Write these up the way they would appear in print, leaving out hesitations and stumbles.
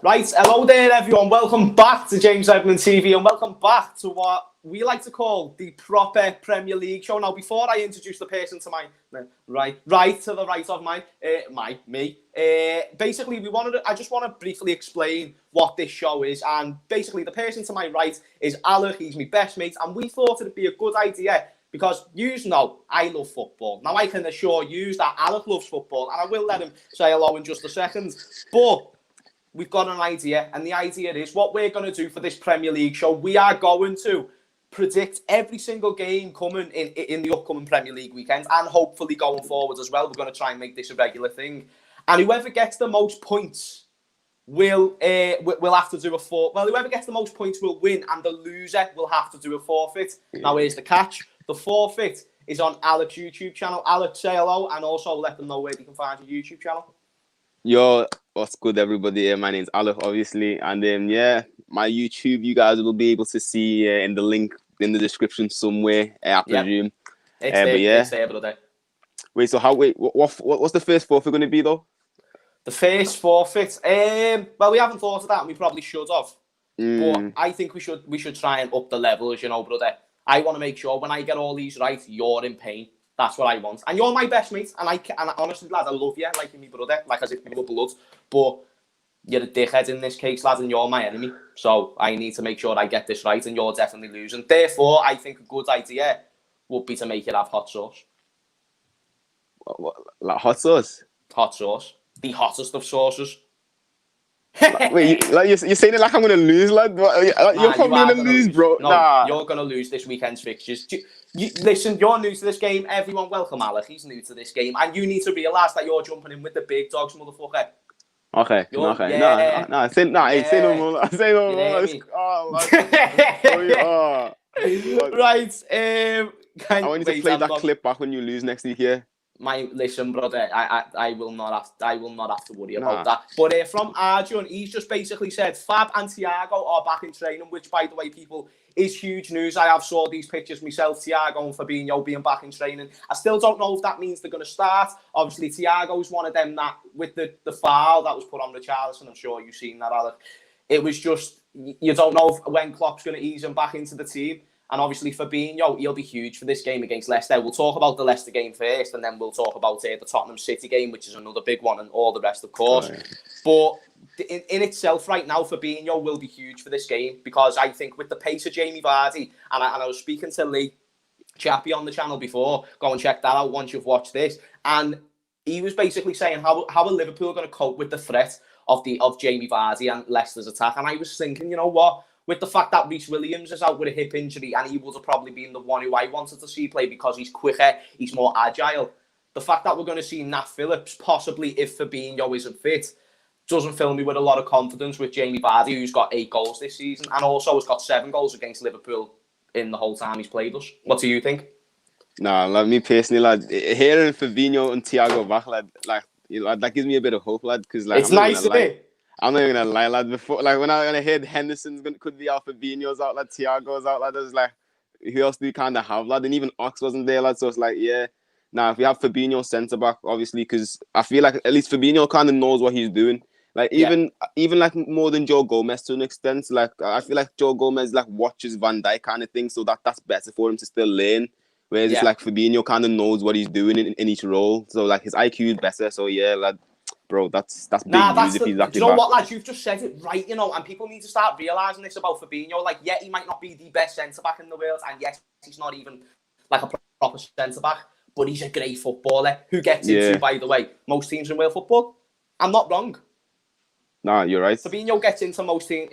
Right, hello there everyone, welcome back to James Redmond TV and welcome back to what we like to call the proper Premier League show. Now before I introduce the person to my right to the right of me, basically I just want to briefly explain what this show is, and basically the person to my right is Alec. He's my best mate, and we thought it'd be a good idea because you know I love football. Now I can assure you that Alec loves football, and I will let him say hello in just a second, but we've got an idea, and the idea is what we're going to do for this Premier League show. We are going to predict every single game coming in the upcoming Premier League weekend, and hopefully going forward as well. We're going to try and make this a regular thing. And whoever gets the most points will have to do a forfeit. Well, whoever gets the most points will win, and the loser will have to do a forfeit. Now, here's the catch. The forfeit is on Alec's YouTube channel. Alec, say hello, and also let them know where they can find your YouTube channel. Yo, what's good, everybody? My name's Alec, obviously, and my YouTube, you guys will be able to see in the link in the description somewhere, I presume. It's there, brother. What's the first forfeit going to be, though? The first forfeit? Well, we haven't thought of that, and we probably should have. But I think we should try and up the levels, brother. I want to make sure when I get all these right, you're in pain. That's what I want. And you're my best mate. And honestly, lad, I love you like my brother, like as if we were blood. But you're a dickhead in this case, lad, and you're my enemy. So I need to make sure I get this right, and you're definitely losing. Therefore, I think a good idea would be to make it have hot sauce. Like hot sauce? Hot sauce. The hottest of sauces. Wait, you're saying it like I'm going to lose, lad? You're probably going to lose, bro. No, you're going to lose this weekend's fixtures. Listen, you're new to this game. Everyone, welcome Alec. He's new to this game. And you need to realise that you're jumping in with the big dogs, motherfucker. Okay. Yeah. No, say no more. Say no more. Right. I want you to play that clip back when you lose next week, yeah? Listen, brother, I will not have to worry about that. But from Arjun, he's just basically said Fab and Thiago are back in training, which, by the way, people, is huge news. I have saw these pictures myself, Thiago and Fabinho being back in training. I still don't know if that means they're going to start. Obviously, Thiago's one of them that, with the foul that was put on Richarlison, I'm sure you've seen that, Alec. It was just, you don't know when Klopp's going to ease him back into the team. And obviously, Fabinho, he'll be huge for this game against Leicester. We'll talk about the Leicester game first, and then we'll talk about the Tottenham City game, which is another big one, and all the rest, of course. But in itself, right now, Fabinho will be huge for this game, because I think with the pace of Jamie Vardy, and I was speaking to Lee Chappie on the channel before, go and check that out once you've watched this, and he was basically saying how are Liverpool going to cope with the threat of Jamie Vardy and Leicester's attack. And I was thinking, you know what? With the fact that Reece Williams is out with a hip injury, and he would have probably been the one who I wanted to see play because he's quicker, he's more agile. The fact that we're going to see Nat Phillips, possibly if Fabinho isn't fit, doesn't fill me with a lot of confidence with Jamie Vardy, who's got 8 goals this season, and also has got 7 goals against Liverpool in the whole time he's played us. What do you think? Nah, like me personally, lad, hearing Fabinho and Thiago back, lad, that gives me a bit of hope, lad, because it's nice, isn't it? I'm not even gonna lie, lad. Before, when I heard Henderson's could be out, Fabinho's out, lad, Thiago's out, lad, I was like, who else do you kind of have, lad? And even Ox wasn't there, lad. So it's like, yeah. Now, if we have Fabinho centre back, obviously, because I feel like at least Fabinho kind of knows what he's doing. Like even like more than Joe Gomez to an extent. Like I feel like Joe Gomez like watches Van Dijk kind of thing, so that's better for him to still learn. Whereas it's like Fabinho kind of knows what he's doing in each role, so like his IQ is better. So yeah, lad. Bro, that's big news if he's actually you know back. what, lads? You've just said it right, and people need to start realising this about Fabinho. Like, yeah, he might not be the best centre-back in the world, and yes, he's not even like a proper centre-back, but he's a great footballer who gets into, by the way, most teams in world football. I'm not wrong. Nah, you're right. Fabinho gets into most teams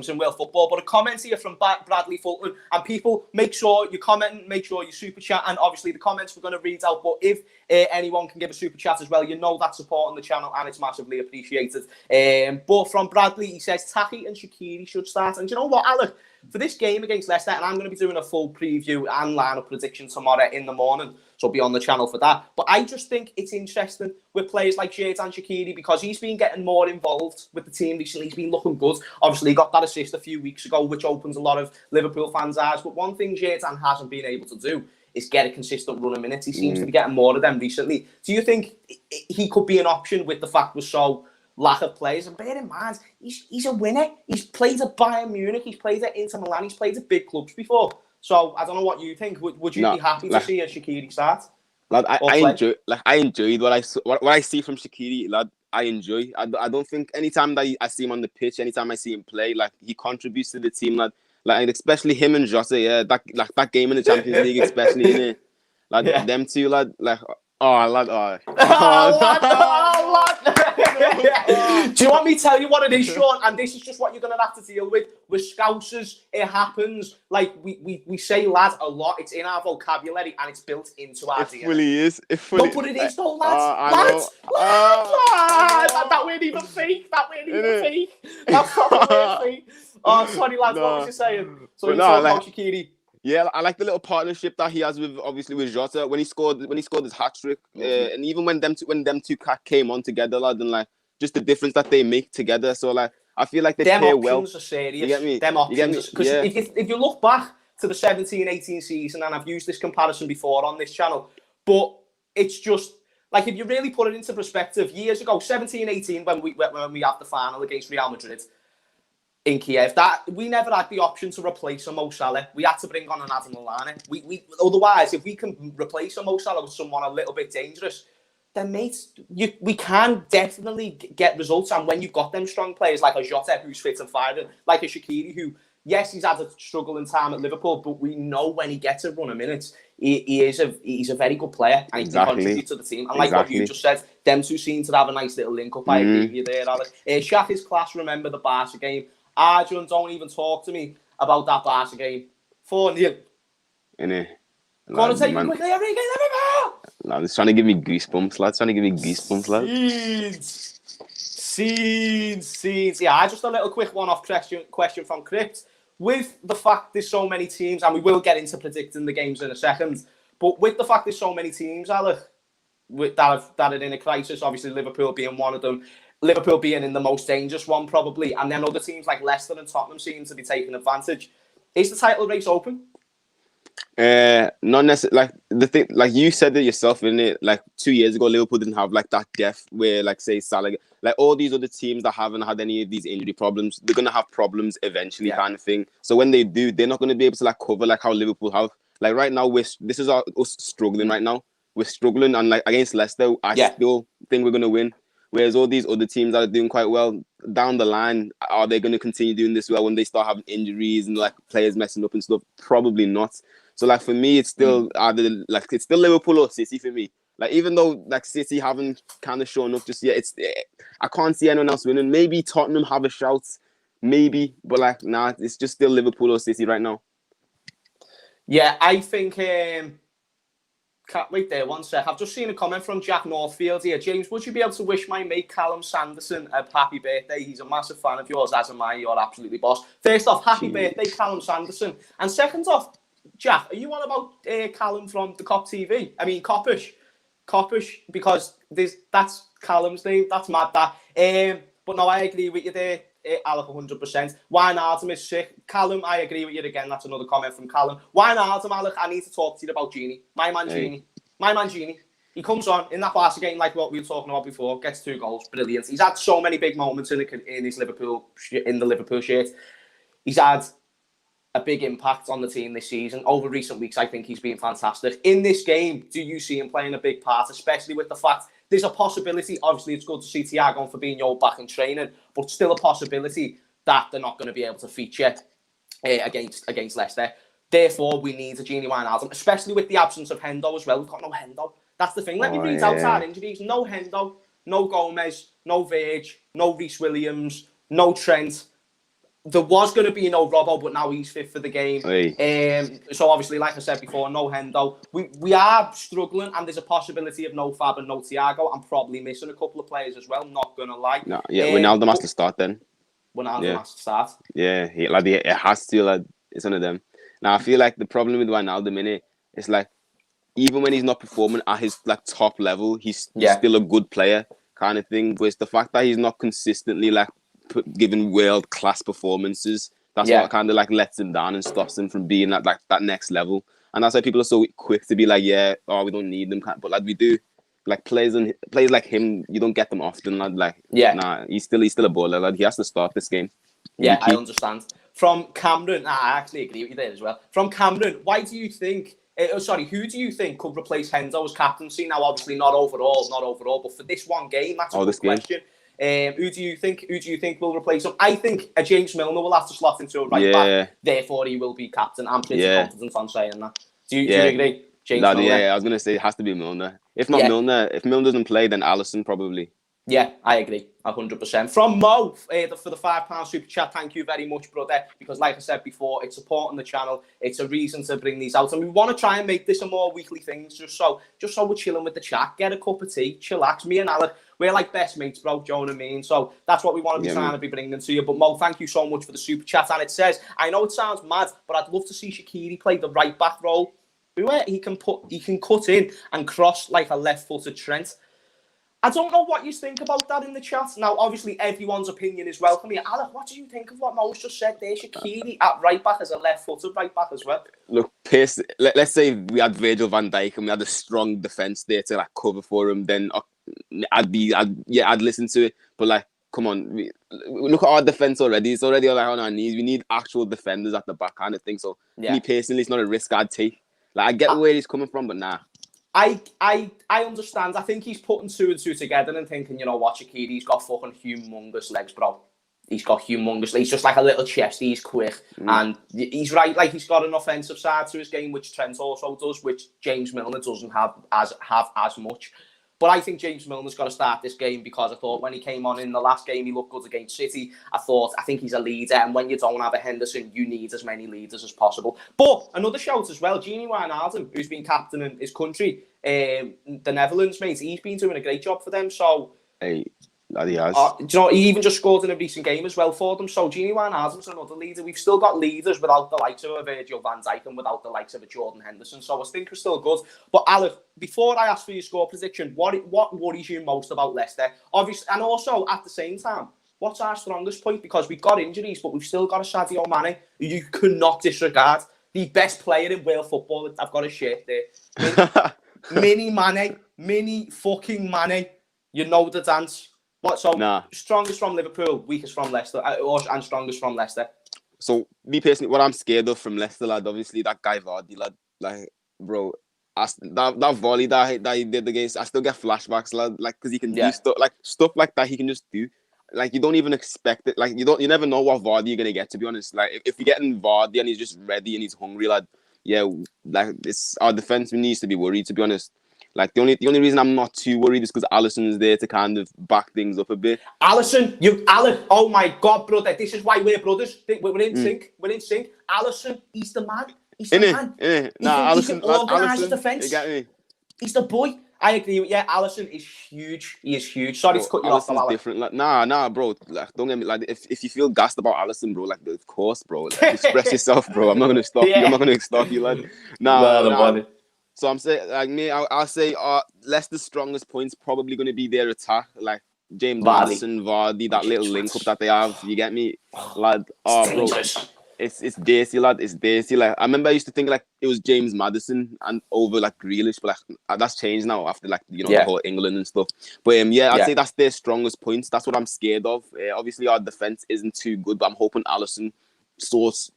in world football. But a comment here from Bradley Fulton. And people, make sure you comment, make sure you super chat. And obviously the comments we're going to read out. But if anyone can give a super chat as well, you know that's supporting the channel and it's massively appreciated. But from Bradley, he says Taki and Shaqiri should start. And you know what, Alec? For this game against Leicester, and I'm going to be doing a full preview and lineup prediction tomorrow in the morning, so be on the channel for that. But I just think it's interesting with players like Xherdan Shaqiri because he's been getting more involved with the team recently. He's been looking good. Obviously, he got that assist a few weeks ago, which opens a lot of Liverpool fans' eyes. But one thing Xherdan hasn't been able to do is get a consistent run of minutes. He seems to be getting more of them recently. Do you think he could be an option with the fact we're so lack of players. And bear in mind, he's a winner. He's played at Bayern Munich. He's played at Inter Milan. He's played at big clubs before. So I don't know what you think. Would you be happy to see a Shaqiri start? Lad, I enjoyed what I see from Shaqiri. Lad, I enjoy. I don't think anytime that I see him on the pitch, anytime I see him play, like he contributes to the team. Lad, like especially him and Jota. Yeah, that game in the Champions League, especially innit? Like them two, lad. Like lad. Do you want me to tell you what it is, Sean? And this is just what you're going to have to deal with. We're Scousers. It happens. Like, we say lad a lot. It's in our vocabulary and it's built into our DNA. It fully is. No, but it is though, lads. Lads. That weren't even fake. That's probably fake. Oh, sorry, lads. What was you saying? So you talking about Shaqiri. Yeah, I like the little partnership that he has with Jota when he scored his hat trick, and even when them two came on together, lad, and like just the difference that they make together. So like I feel like they pair well. Them options are serious. You get me? Them options, because if you look back to the 17-18 season, and I've used this comparison before on this channel, but it's just like if you really put it into perspective, years ago, 17-18 when we had the final against Real Madrid in Kiev, that we never had the option to replace a Mo Salah. We had to bring on an Adam Lallana. We otherwise, if we can replace a Mo Salah with someone a little bit dangerous, then mates, we can definitely get results. And when you've got them strong players like a Jota who's fit and firing, like a Shaqiri who, yes, he's had a struggling time at Liverpool, but we know when he gets a run of minutes, he's a very good player and he can contribute to the team. And like what you just said, them two seem to have a nice little link up. I agree with you there, Alex. Shaq is class. Remember the Barca game. Arjun, don't even talk to me about that Barca game. 4-0. Innit? Go on and take it quickly. Every game, lad, it's trying to give me goosebumps, lad. Scenes. Yeah, just a little quick one-off question from Crypt. With the fact there's so many teams, and we will get into predicting the games in a second, but with the fact there's so many teams, Alec, that are in a crisis, obviously Liverpool being one of them, Liverpool being in the most dangerous one probably, and then other teams like Leicester and Tottenham seem to be taking advantage. Is the title race open? Not necessarily. Like the thing, like you said it yourself, in it. Like 2 years ago, Liverpool didn't have like that depth where, like, say Salah, like all these other teams that haven't had any of these injury problems, they're gonna have problems eventually, kind of thing. So when they do, they're not gonna be able to like cover like how Liverpool have. Like right now, this is us struggling right now. We're struggling, and like against Leicester, I still think we're gonna win. Whereas all these other teams that are doing quite well down the line, are they going to continue doing this well when they start having injuries and like players messing up and stuff? Probably not. So like for me, it's still either like it's still Liverpool or City for me. Like even though like City haven't kind of shown up just yet, I can't see anyone else winning. Maybe Tottenham have a shout, maybe, but like nah, it's just still Liverpool or City right now. Yeah, I think. Wait there, one sec. I've just seen a comment from Jack Northfield here. James, would you be able to wish my mate Callum Sanderson a happy birthday? He's a massive fan of yours, as am I. You're absolutely boss. First off, happy birthday, Callum Sanderson. And second off, Jack, are you on about Callum from the Cop TV? I mean, Coppish, because that's Callum's name. That's mad, that. But no, I agree with you there, Alec, 100%. Wijnaldum is sick. Callum, I agree with you again. That's another comment from Callum. Wijnaldum, Alec, I need to talk to you about Genie. My man Genie. He comes on in that Barca game, like what we were talking about before, gets 2 goals, brilliant. He's had so many big moments in the Liverpool shirt. He's had a big impact on the team this season. Over recent weeks, I think he's been fantastic. In this game, do you see him playing a big part, especially with the fact there's a possibility, obviously it's good to see Thiago and Fabinho back in training, but still a possibility that they're not going to be able to feature against Leicester. Therefore, we need a Genie Wijnaldum, especially with the absence of Hendo as well. We've got no Hendo. That's the thing. Let me read out our injuries. No Hendo, no Gomez, no Verge, no Reece Williams, no Trent. There was going to be no Robbo, but now he's fit for the game. So obviously, like I said before, no Hendo. We are struggling, and there's a possibility of no Fab and no Thiago. I'm probably missing a couple of players as well, not going to lie. No, Wijnaldum has to start then. Wijnaldum has to start. Yeah, it has to. Like, it's one of them. Now, I feel like the problem with Wijnaldum, in it, it's like, even when he's not performing at his like top level, he's still a good player kind of thing. But it's the fact that he's not consistently like giving world class performances. That's what kind of like lets him down and stops him from being at like that next level. And that's why people are so quick to be like, we don't need them, but like we do. like players like him, you don't get them often, lad. Like, nah, he's still a baller, lad. He has to start this game. Yeah, I understand. From Cameron, I actually agree with you there as well. From Cameron, why do you think? Who do you think could replace Hendo as captaincy? Now, obviously, not overall, but for this one game, that's a good question. Who do you think will replace him? I think a James Milner will have to slot into a right back. Therefore, he will be captain. I'm pretty confident on saying that. Do you agree, James Milner? Yeah, I was gonna say it has to be Milner. If not Milner, if Milner doesn't play, then Alisson probably. Yeah, I agree, 100%. From Mo, for the £5 super chat, thank you very much, brother. Because like I said before, it's supporting the channel. It's a reason to bring these out, and we want to try and make this a more weekly thing. Just so we're chilling with the chat, get a cup of tea, chillax. Me and Alec, we're like best mates, bro. Do you know what I mean? So that's what we want to be trying to be bringing to you. But Mo, thank you so much for the super chat. And it says, I know it sounds mad, but I'd love to see Shaqiri play the right back role, where he can cut in and cross like a left-footed Trent. I don't know what you think about that in the chat. Now, obviously, everyone's opinion is welcome here. Alec, what do you think of what Mo's just said there? Shaqiri at right back as a left-footed right back as well. Look, let's say we had Virgil van Dijk and we had a strong defence there to like cover for him. Then I'd listen to it. But like, come on, look at our defence already. It's already like on our knees. We need actual defenders at the back, kind of thing. So me personally, it's not a risk I'd take. Like I get where he's coming from, but nah. I understand. I think he's putting two and two together and thinking, you know what, Shaqiri's got fucking humongous legs, bro. He's got humongous legs. He's just like a little chest. He's quick. And he's right. Like, he's got an offensive side to his game, which Trent also does, which James Milner doesn't have as much. But I think James Milner's got to start this game because I thought when he came on in the last game, he looked good against City. I think he's a leader. And when you don't have a Henderson, you need as many leaders as possible. But another shout as well, Gini Wijnaldum, who's been captaining his country, the Netherlands, mate, he's been doing a great job for them. So, hey, that he has. Do you know, he even just scored in a recent game as well for them. So Gini Wijnaldum's another leader. We've still got leaders without the likes of a Virgil van Dijk and without the likes of a Jordan Henderson. So I think we're still good. But Alec, before I ask for your score prediction, what worries you most about Leicester? Obviously, and also at the same time, what's our strongest point? Because we've got injuries, but we've still got a Sadio Mane who you cannot disregard. The best player in world football. I've got a shirt there. Mini Mane. Mini fucking Mane. You know the dance. What? So, strongest from Liverpool, weakest from Leicester, and strongest from Leicester. So, me personally, what I'm scared of from Leicester, lad, obviously, that guy Vardy, lad, like, bro, that volley that he did against, I still get flashbacks, lad, like, because he can do stuff like that he can just do. Like, you don't even expect it. Like, you never know what Vardy you're going to get, to be honest. Like, if you're getting Vardy and he's just ready and he's hungry, lad, like, our defence needs to be worried, to be honest. Like, the only reason I'm not too worried is because Alisson is there to kind of back things up a bit. Alisson, oh my God, brother, this is why we're brothers. We're in sync. We're in sync. Alisson, he's the man. He's the man. Alisson, he can organise the defence. You get me? He's the boy. I agree with you. Alisson is huge. He is huge. Sorry to cut you off, Alisson. Different. Like, nah, bro. Like, don't get me. Like, if you feel gassed about Alisson, bro, like, of course, bro. Like, express yourself, bro. I'm not gonna stop you. I'm not gonna stop you, lad. Nah. So I'm saying, like me, I'll say Leicester's strongest points probably going to be their attack, like James Maddison, Vardy, that little link up that they have. You get me, lad? Oh, bro, it's dirty, lad. It's dirty. Like I remember, I used to think like it was James Maddison and over like Grealish, but like that's changed now after like the whole England and stuff. But I'd say that's their strongest points. That's what I'm scared of. Obviously, our defense isn't too good, but I'm hoping Alisson sorts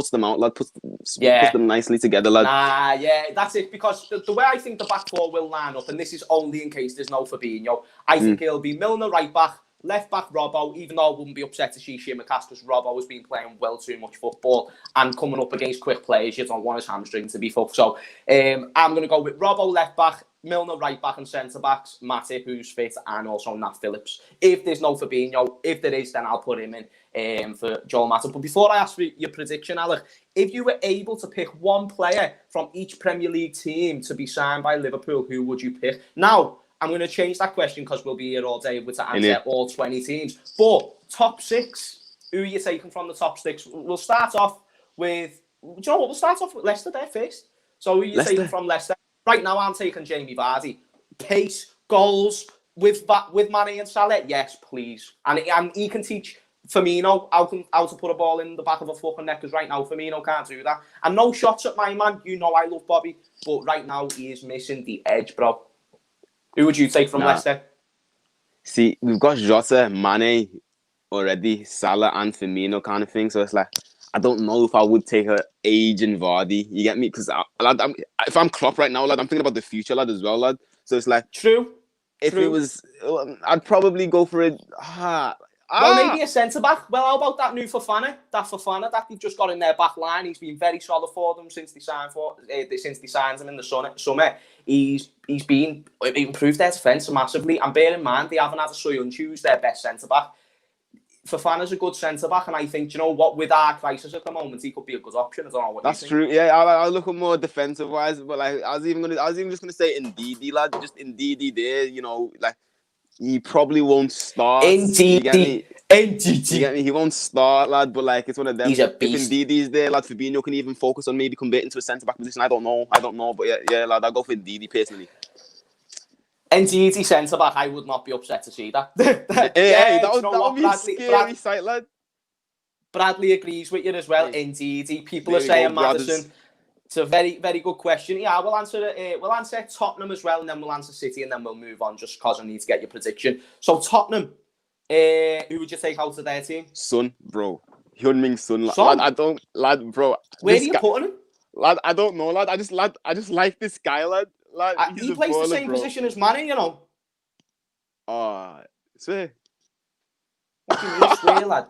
them out, lad. Puts them nicely together, lad. That's it. Because the way I think the back four will line up, and this is only in case there's no Fabinho, I think it'll be Milner right back, left back Robbo, even though I wouldn't be upset to see Shimicast because Robbo has been playing well too much football and coming up against quick players, you don't want his hamstring to be fucked. So I'm going to go with Robbo left back, Milner right back and centre backs, Matip who's fit, and also Nat Phillips. If there's no Fabinho, if there is, then I'll put him in for Joel Matip. But before I ask for your prediction, Alec, if you were able to pick one player from each Premier League team to be signed by Liverpool, who would you pick? Now, I'm going to change that question because we'll be here all day to answer all 20 teams. But top six, who are you taking from the top six? We'll start off with, do you know what? We'll start off with Leicester there first. So who are you taking from Leicester? Right now, I'm taking Jamie Vardy. Pace, goals, with Mane and Salah, yes, please. And he can teach Firmino how to put a ball in the back of a fucking net, because right now Firmino can't do that. And no shots at my man. You know I love Bobby, but right now he is missing the edge, bro. Who would you take from Leicester? See, we've got Jota, Mane already, Salah and Firmino kind of thing. So it's like, I don't know if I would take an aging Vardy. You get me? Because if I'm Klopp right now, lad, I'm thinking about the future, lad, as well, lad. So it's like, True. If it was, I'd probably go for it. Well, maybe a centre-back. Well, how about that new Fofana? That Fofana that they've just got in their back line. He's been very solid for them since they signed him in the summer. He's improved their defence massively. And bear in mind, they haven't had a Soyuncu who's their best centre-back. Fofana's a good centre-back, and I think, you know what, with our crisis at the moment, he could be a good option. I don't know what That's true. Yeah, I'll look at more defensive-wise, but like I was even just gonna say Ndidi, lad, just Ndidi there, you know, like he probably won't start. Ndidi. You get me? He won't start, lad, but like it's one of them. He's a beast. If Ndidi's there, lad, Fabinho can even focus on maybe converting to a centre-back position. I don't know, but yeah, lad, I'll go for Ndidi personally. Ndidi centre-back, I would not be upset to see that. That would be a scary sight, lad. Bradley agrees with you as well. Ndidi. People are saying Maddison. It's a very, very good question. Yeah, we'll answer Tottenham as well, and then we'll answer City, and then we'll move on just because I need to get your prediction. So Tottenham, who would you take out of their team? Son, bro. Heung-min Son. Lad, bro. Where are you putting him? Lad, I don't know, lad. I just like this guy, lad. He plays the same position as Mane, you know. Swear. What do you mean, swear, lad?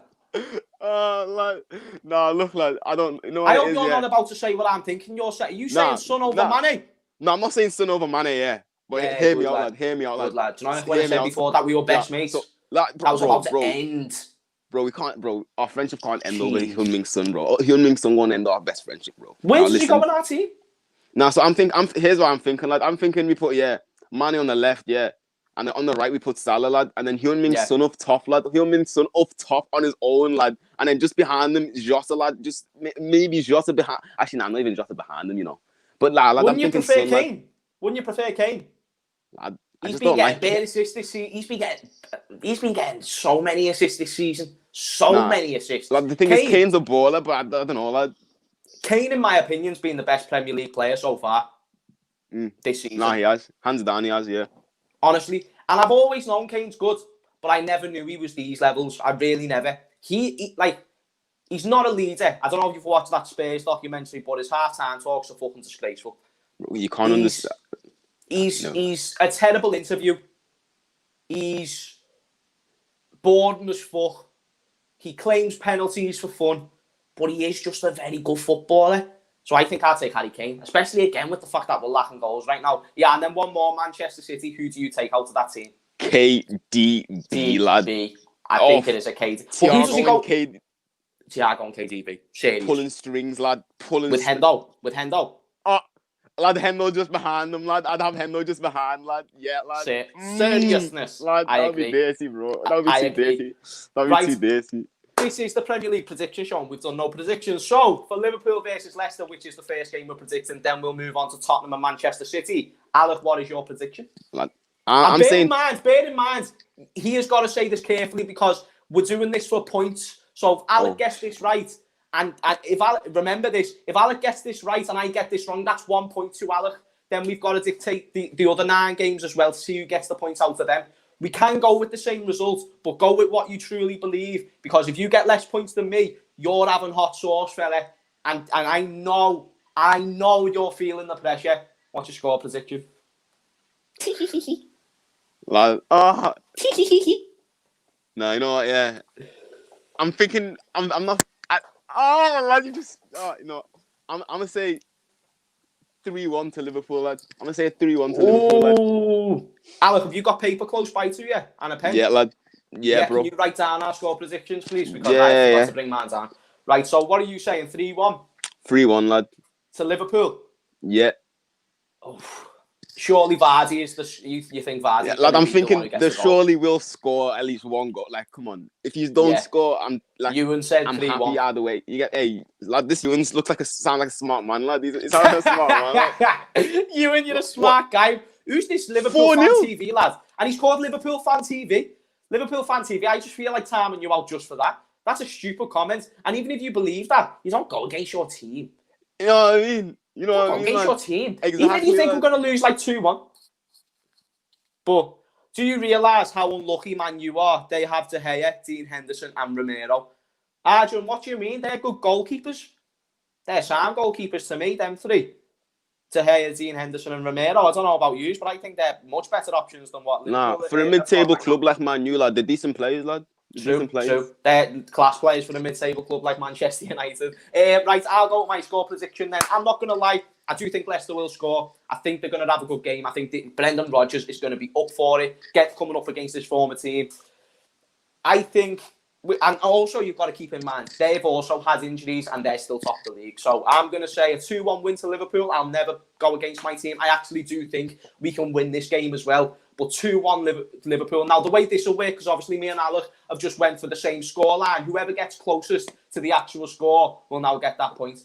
Lad. No, look, lad. I don't know. I hope you're not about to say what I'm thinking. Are you saying Son over Mane? No, I'm not saying Son over Mane, yeah. But hear me out, lad. Hear me out, lad. Good lad. Do you know when I said before that we were best mates? So, that was about to end. Bro, we can't, bro. Our friendship can't end over Heung-min Son, bro. Heung-min Son won't end our best friendship, bro. Where did you go in our team? No, so here's what I'm thinking, lad. I'm thinking we put, Mane on the left, and then on the right we put Salah, lad, and then Heung-min Son up top, lad. Heung-min Son up top on his own, lad, and then just behind him, Jota, lad. Just maybe Jota behind. Actually, no, not even Jota behind him, you know. But lad, Wouldn't you prefer Kane? Wouldn't you prefer Kane? Lad, he's been getting bare assists this season. He's been getting so many assists this season. Many assists. Lad, the thing is, Kane's a baller, but I don't know, lad. Kane, in my opinion, has been the best Premier League player so far this season. Nah, he has. Hands down, he has, yeah. Honestly. And I've always known Kane's good, but I never knew he was these levels. I really never. He's not a leader. I don't know if you've watched that Spurs documentary, but his half-time talks are fucking disgraceful. You can't understand. He's a terrible interview. He's boring as fuck. He claims penalties for fun, but he is just a very good footballer. So I think I'll take Harry Kane, especially again with the fact that we're lacking goals right now. Yeah, and then one more, Manchester City. Who do you take out of that team? KDB, lad. I think it is a KD. Thiago and KDB. Serious. Pulling strings, lad. With Hendo. Lad, Hendo just behind them, lad. I'd have Hendo just behind, lad. Yeah, lad. Seriousness. Lad, that would be dirty, bro. That would be too dirty. That would be too dirty. This is the Premier League prediction show, and we've done no predictions. So, for Liverpool versus Leicester, which is the first game we're predicting, then we'll move on to Tottenham and Manchester City. Alec, what is your prediction? Lad, bear in mind, he has got to say this carefully because we're doing this for points. So, if Alec gets this right, and if Alec gets this right and I get this wrong, that's 1 point to Alec. Then we've got to dictate the other 9 games as well to see who gets the points out of them. We can go with the same result, but go with what you truly believe. Because if you get less points than me, you're having hot sauce, fella. And I know you're feeling the pressure. What's your score prediction? Lad, no, you know what? Yeah, I'm thinking. I'm not. Lad, you just. I'm gonna say 3-1 to Liverpool, lad. I'm gonna say 3-1 to Liverpool, lad. Alec, have you got paper close by to you and a pen? Yeah, lad. Yeah, bro. Can you write down our score predictions, please? Because I forgot to bring mine down. Right, so what are you saying? 3-1? 3-1, lad. To Liverpool? Yeah. Oh, surely Vardy is you think Vardy? Yeah, lad, I'm thinking they surely will score at least one goal. Like, come on. If you don't score, I'm like, Ewan said I'm 3-1. happy either way. You get, lad, this Ewan sounds like a smart man, lad. He's like a smart man. Like. Ewan, you're a smart guy. Who's this Liverpool fan TV lad? And he's called Liverpool fan TV. Liverpool fan TV. I just feel like timing you out just for that. That's a stupid comment. And even if you believe that, you don't go against your team. You know what I mean? You know what I mean? Against your team. Exactly, even if you think we're going to lose like 2-1. But do you realise how unlucky Man you are? They have De Gea, Dean Henderson and Romero. Arjun, what do you mean? They're good goalkeepers. They're sound goalkeepers to me, them three. De Gea, Dean Henderson and Romero. I don't know about you, but I think they're much better options than what Liverpool for a mid-table club like Man U, lad, they're decent players, lad. True. They're class players for a mid-table club like Manchester United. Right, I'll go with my score prediction then. I'm not going to lie. I do think Leicester will score. I think they're going to have a good game. I think Brendan Rodgers is going to be up for it. Coming up against his former team. I think, and also you've got to keep in mind, they've also had injuries and they're still top of the league. So I'm going to say a 2-1 win to Liverpool. I'll never go against my team. I actually do think we can win this game as well. But 2-1 Liverpool. Now, the way this will work, because obviously me and Alec have just went for the same scoreline. Whoever gets closest to the actual score will now get that point.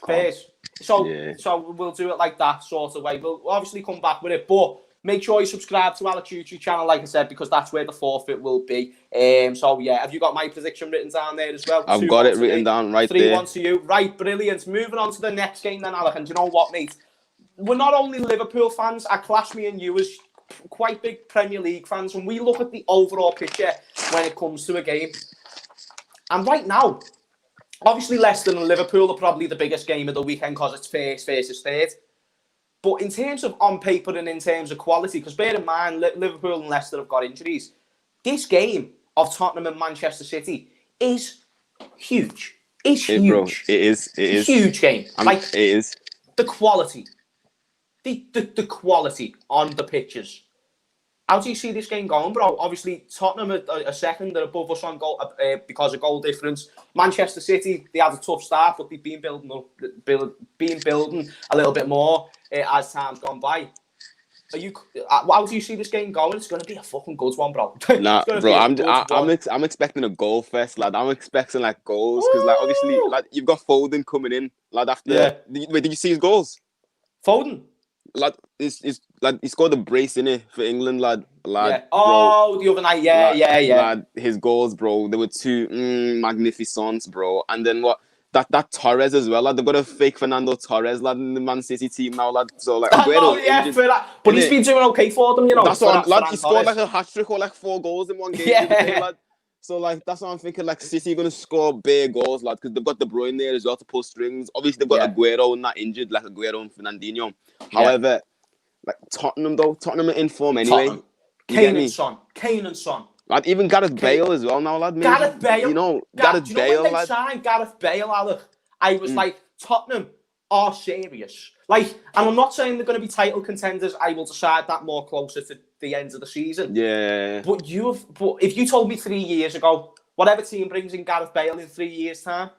First. So we'll do it like that sort of way. We'll obviously come back with it, but make sure you subscribe to Alec's YouTube channel, like I said, because that's where the forfeit will be. So, yeah, have you got my prediction written down there as well? I've got it written down right there. 3-1 to you. Right, brilliant. Moving on to the next game then, Alec. And do you know what, mate? We're not only Liverpool fans. I class me and you as quite big Premier League fans. When we look at the overall picture when it comes to a game. And right now, obviously Leicester and Liverpool are probably the biggest game of the weekend because it's first versus third. But in terms of on paper and in terms of quality, because bear in mind, Liverpool and Leicester have got injuries. This game of Tottenham and Manchester City is huge. It's huge. Bro, it is. It's a huge game. It is. The quality. The quality on the pitches. How do you see this game going, bro? Obviously, Tottenham are second. They're above us on goal because of goal difference. Manchester City, they had a tough start, but they've been building a little bit more as time's gone by. How do you see this game going? It's going to be a fucking good one, bro. Nah, bro, I'm expecting a goal fest, lad. I'm expecting like goals because, like, obviously, like you've got Foden coming in, lad. After did you see his goals? Foden. Lad, he scored a brace in it for England, lad. Yeah. Oh, bro, the other night, yeah. Lad, his goals, bro. There were two magnificents, bro. And then what? That Torres as well, lad. They've got a fake Fernando Torres, lad, in the Man City team now, lad. So like, for that. But he's been doing okay for them, you know. That's what, lad. He scored like a hat trick or like 4 goals in one game. Yeah. Lad. So, like, that's what I'm thinking. Like, City are going to score big goals, lad, because they've got De Bruyne there as well to pull strings. Obviously, they've got Aguero not injured, like Aguero and Fernandinho. However, like, Tottenham are in form anyway. Kane and Son. Lad, even Gareth Bale as well now, lad. Gareth Bale. You know, Gareth Bale, when they signed Gareth Bale, Alec, I was like, Tottenham are serious. Like, and I'm not saying they're going to be title contenders. I will decide that more closer to the end of the season. Yeah. But if you told me 3 years ago, whatever team brings in Gareth Bale in 3 years' time,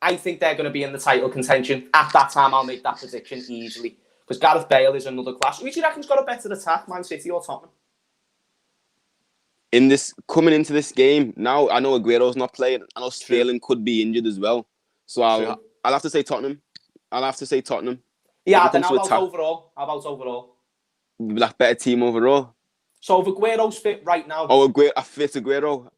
I think they're going to be in the title contention. At that time, I'll make that prediction easily. Because Gareth Bale is another class. Who do you reckon's got a better attack, Man City or Tottenham? Coming into this game, now I know Aguero's not playing. I know Sterling could be injured as well. So I'll have to say Tottenham. Yeah, then how about overall? Like, better team overall. So if Aguero's fit right now... a fit Aguero.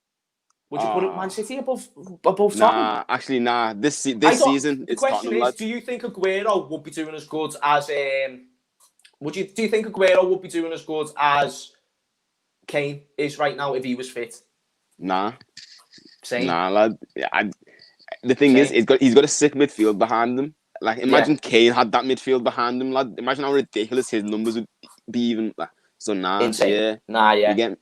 Would you put it Man City above Tottenham? Actually, nah. This season, it's Tottenham. The question is, do you think Aguero would be doing as good as... do you think Aguero would be doing as good as Kane is right now if he was fit? Nah. Same? Nah, lad. The thing is, he's got a sick midfield behind him. Like, imagine Kane had that midfield behind him, lad. Imagine how ridiculous his numbers would be even. Like, so, nah. Insane. Yeah. Nah, yeah. You get me?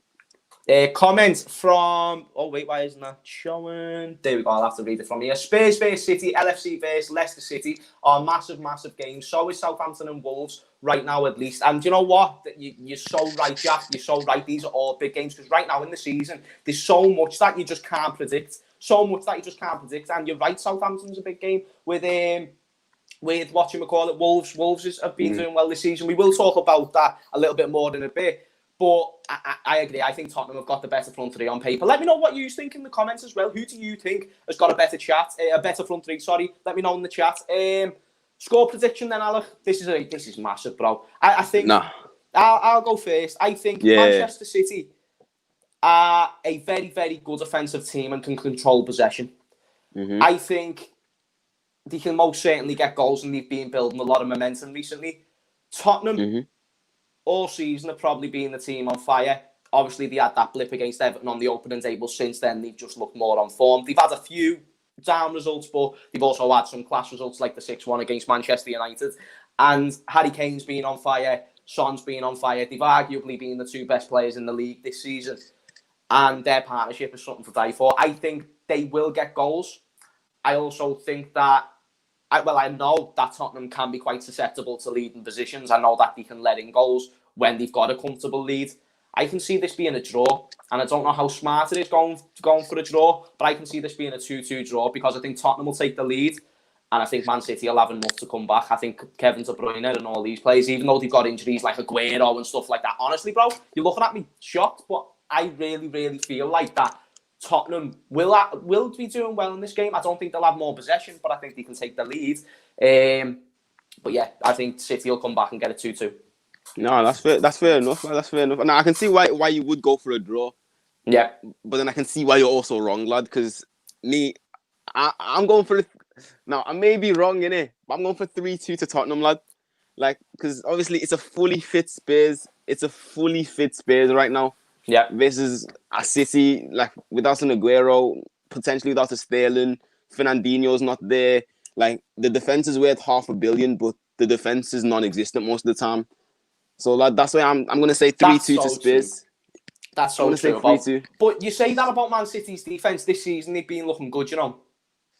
Comment from... Oh, wait, why isn't that showing? There we go, I'll have to read it from here. Spurs vs City, LFC vs Leicester City are massive games. So is Southampton and Wolves right now, at least. And you know what? You're so right, Jack. You're so right. These are all big games because right now in the season, there's so much that you just can't predict. And you're right, Southampton's a big game with whatchamacallit, Wolves have been doing well this season. We will talk about that a little bit more in a bit. But I agree. I think Tottenham have got the better front three on paper. Let me know what you think in the comments as well. Who do you think has got a better front three? Sorry, let me know in the chat. Score prediction then, Alec. This is massive, bro. I think. Nah. I'll go first. I think Manchester City are a very, very good offensive team and can control possession. Mm-hmm. I think they can most certainly get goals, and they've been building a lot of momentum recently. Tottenham. Mm-hmm. all season have probably been the team on fire. Obviously, they had that blip against Everton on the opening day, but since then, they've just looked more on form. They've had a few down results, but they've also had some class results, like the 6-1 against Manchester United. And Harry Kane's been on fire, Son's been on fire. They've arguably been the two best players in the league this season. And their partnership is something to die for. I think they will get goals. I also think that, I know that Tottenham can be quite susceptible to leading positions. I know that they can let in goals when they've got a comfortable lead. I can see this being a draw, and I don't know how smart it is going for a draw, but I can see this being a 2-2 draw because I think Tottenham will take the lead, and I think Man City will have enough to come back. I think Kevin De Bruyne and all these players, even though they've got injuries like Aguero and stuff like that, honestly, bro, you're looking at me shocked, but I really, really feel like that Tottenham will be doing well in this game. I don't think they'll have more possession, but I think they can take the lead. But yeah, I think City will come back and get a 2-2. No, that's fair. That's fair enough. That's fair enough. Now I can see why you would go for a draw. Yeah, but then I can see why you're also wrong, lad. Because I'm going for now. I may be wrong in it, but I'm going for 3-2 to Tottenham, lad. Like, because obviously it's a fully fit Spurs. It's a fully fit Spurs right now. Yeah. Versus a City, like without an Aguero, potentially without a Sterling, Fernandinho's not there. Like the defense is worth $500 million, but the defense is non-existent most of the time. So lad, that's why I'm going to say 3-2 to Spurs. True. That's so true. But you say that about Man City's defence this season, they've been looking good, you know?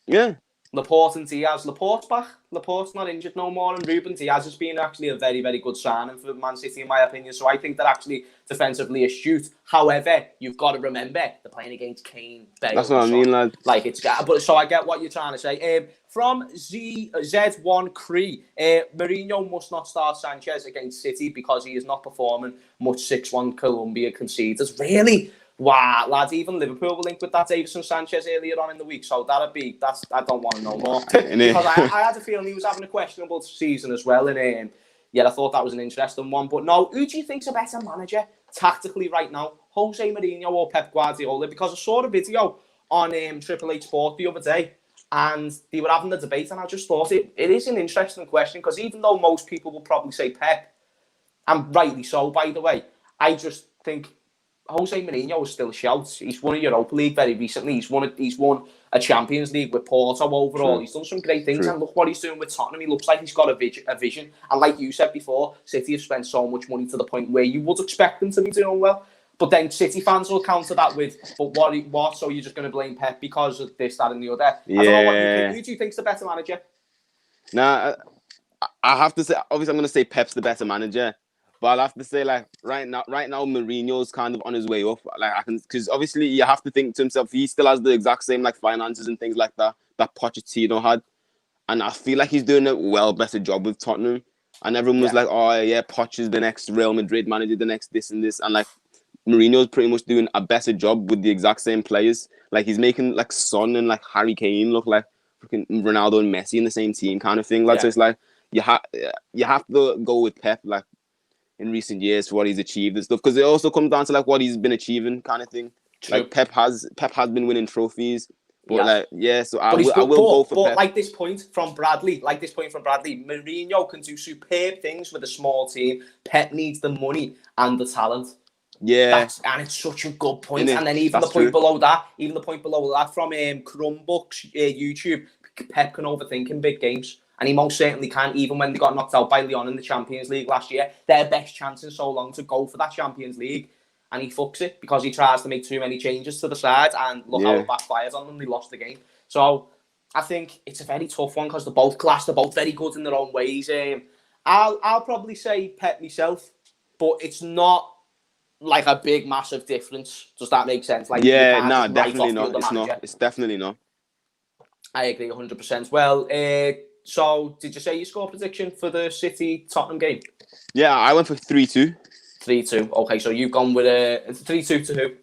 Yeah. Laporte and Diaz. Laporte's back. Laporte's not injured no more, and Ruben Diaz has been actually a very, very good signing for Man City, in my opinion. So I think they're actually defensively astute. However, you've got to remember, they're playing against Kane, Bale. That's what I mean, lad. Like, but so I get what you're trying to say. From Z1 Cree, Mourinho must not start Sanchez against City because he is not performing much. 6-1 Colombia conceded. Really? Wow, lads, even Liverpool were linked with that Davison Sanchez earlier on in the week, so I don't want to know more. Because I had a feeling he was having a questionable season as well, and yeah, I thought that was an interesting one. But no, who do you think's a better manager tactically right now, Jose Mourinho or Pep Guardiola? Because I saw a video on Triple H Sport the other day, and they were having the debate, and I just thought it is an interesting question, because even though most people will probably say Pep, and rightly so, by the way, I just think Jose Mourinho is still a shout. He's won a Europa League very recently. He's won a Champions League with Porto overall. True. He's done some great things. True. And look what he's doing with Tottenham. He looks like he's got a vision. And like you said before, City have spent so much money to the point where you would expect them to be doing well. But then City fans will counter that with, but what? So you're just going to blame Pep because of this, that, and the other? Yeah. I don't know what you think. Who do you think's the better manager? Nah, I have to say, obviously I'm going to say Pep's the better manager. But I'll have to say, like, right now, Mourinho's kind of on his way up. Like, because obviously you have to think to himself, he still has the exact same, like, finances and things like that Pochettino had. And I feel like he's doing a better job with Tottenham. And everyone was like, oh, yeah, Poch is the next Real Madrid manager, the next this and this. And, like, Mourinho's pretty much doing a better job with the exact same players. Like, he's making, like, Son and, like, Harry Kane look like freaking Ronaldo and Messi in the same team kind of thing. Like, so it's like, you have to go with Pep, like, in recent years for what he's achieved and stuff, because it also comes down to like what he's been achieving kind of thing. True. Like Pep has been winning trophies, but so I will go for Pep. Like this point from Bradley, Mourinho can do superb things with a small team. Pep needs the money and the talent. Yeah, and it's such a good point. And then even the point below that from Crumbooks YouTube, Pep can overthink in big games. And he most certainly can, even when they got knocked out by Lyon in the Champions League last year. Their best chance in so long to go for that Champions League. And he fucks it because he tries to make too many changes to the side. And look how it backfires on them. They lost the game. So I think it's a very tough one because they're both class. They're both very good in their own ways. I'll probably say Pep myself. But it's not like a big, massive difference. Does that make sense? Like, definitely not. It's not. It's definitely not. I agree 100%. Well, so, did you say your score prediction for the City-Tottenham game? Yeah, I went for 3-2. 3-2. Okay, so you've gone with a 3-2 to who?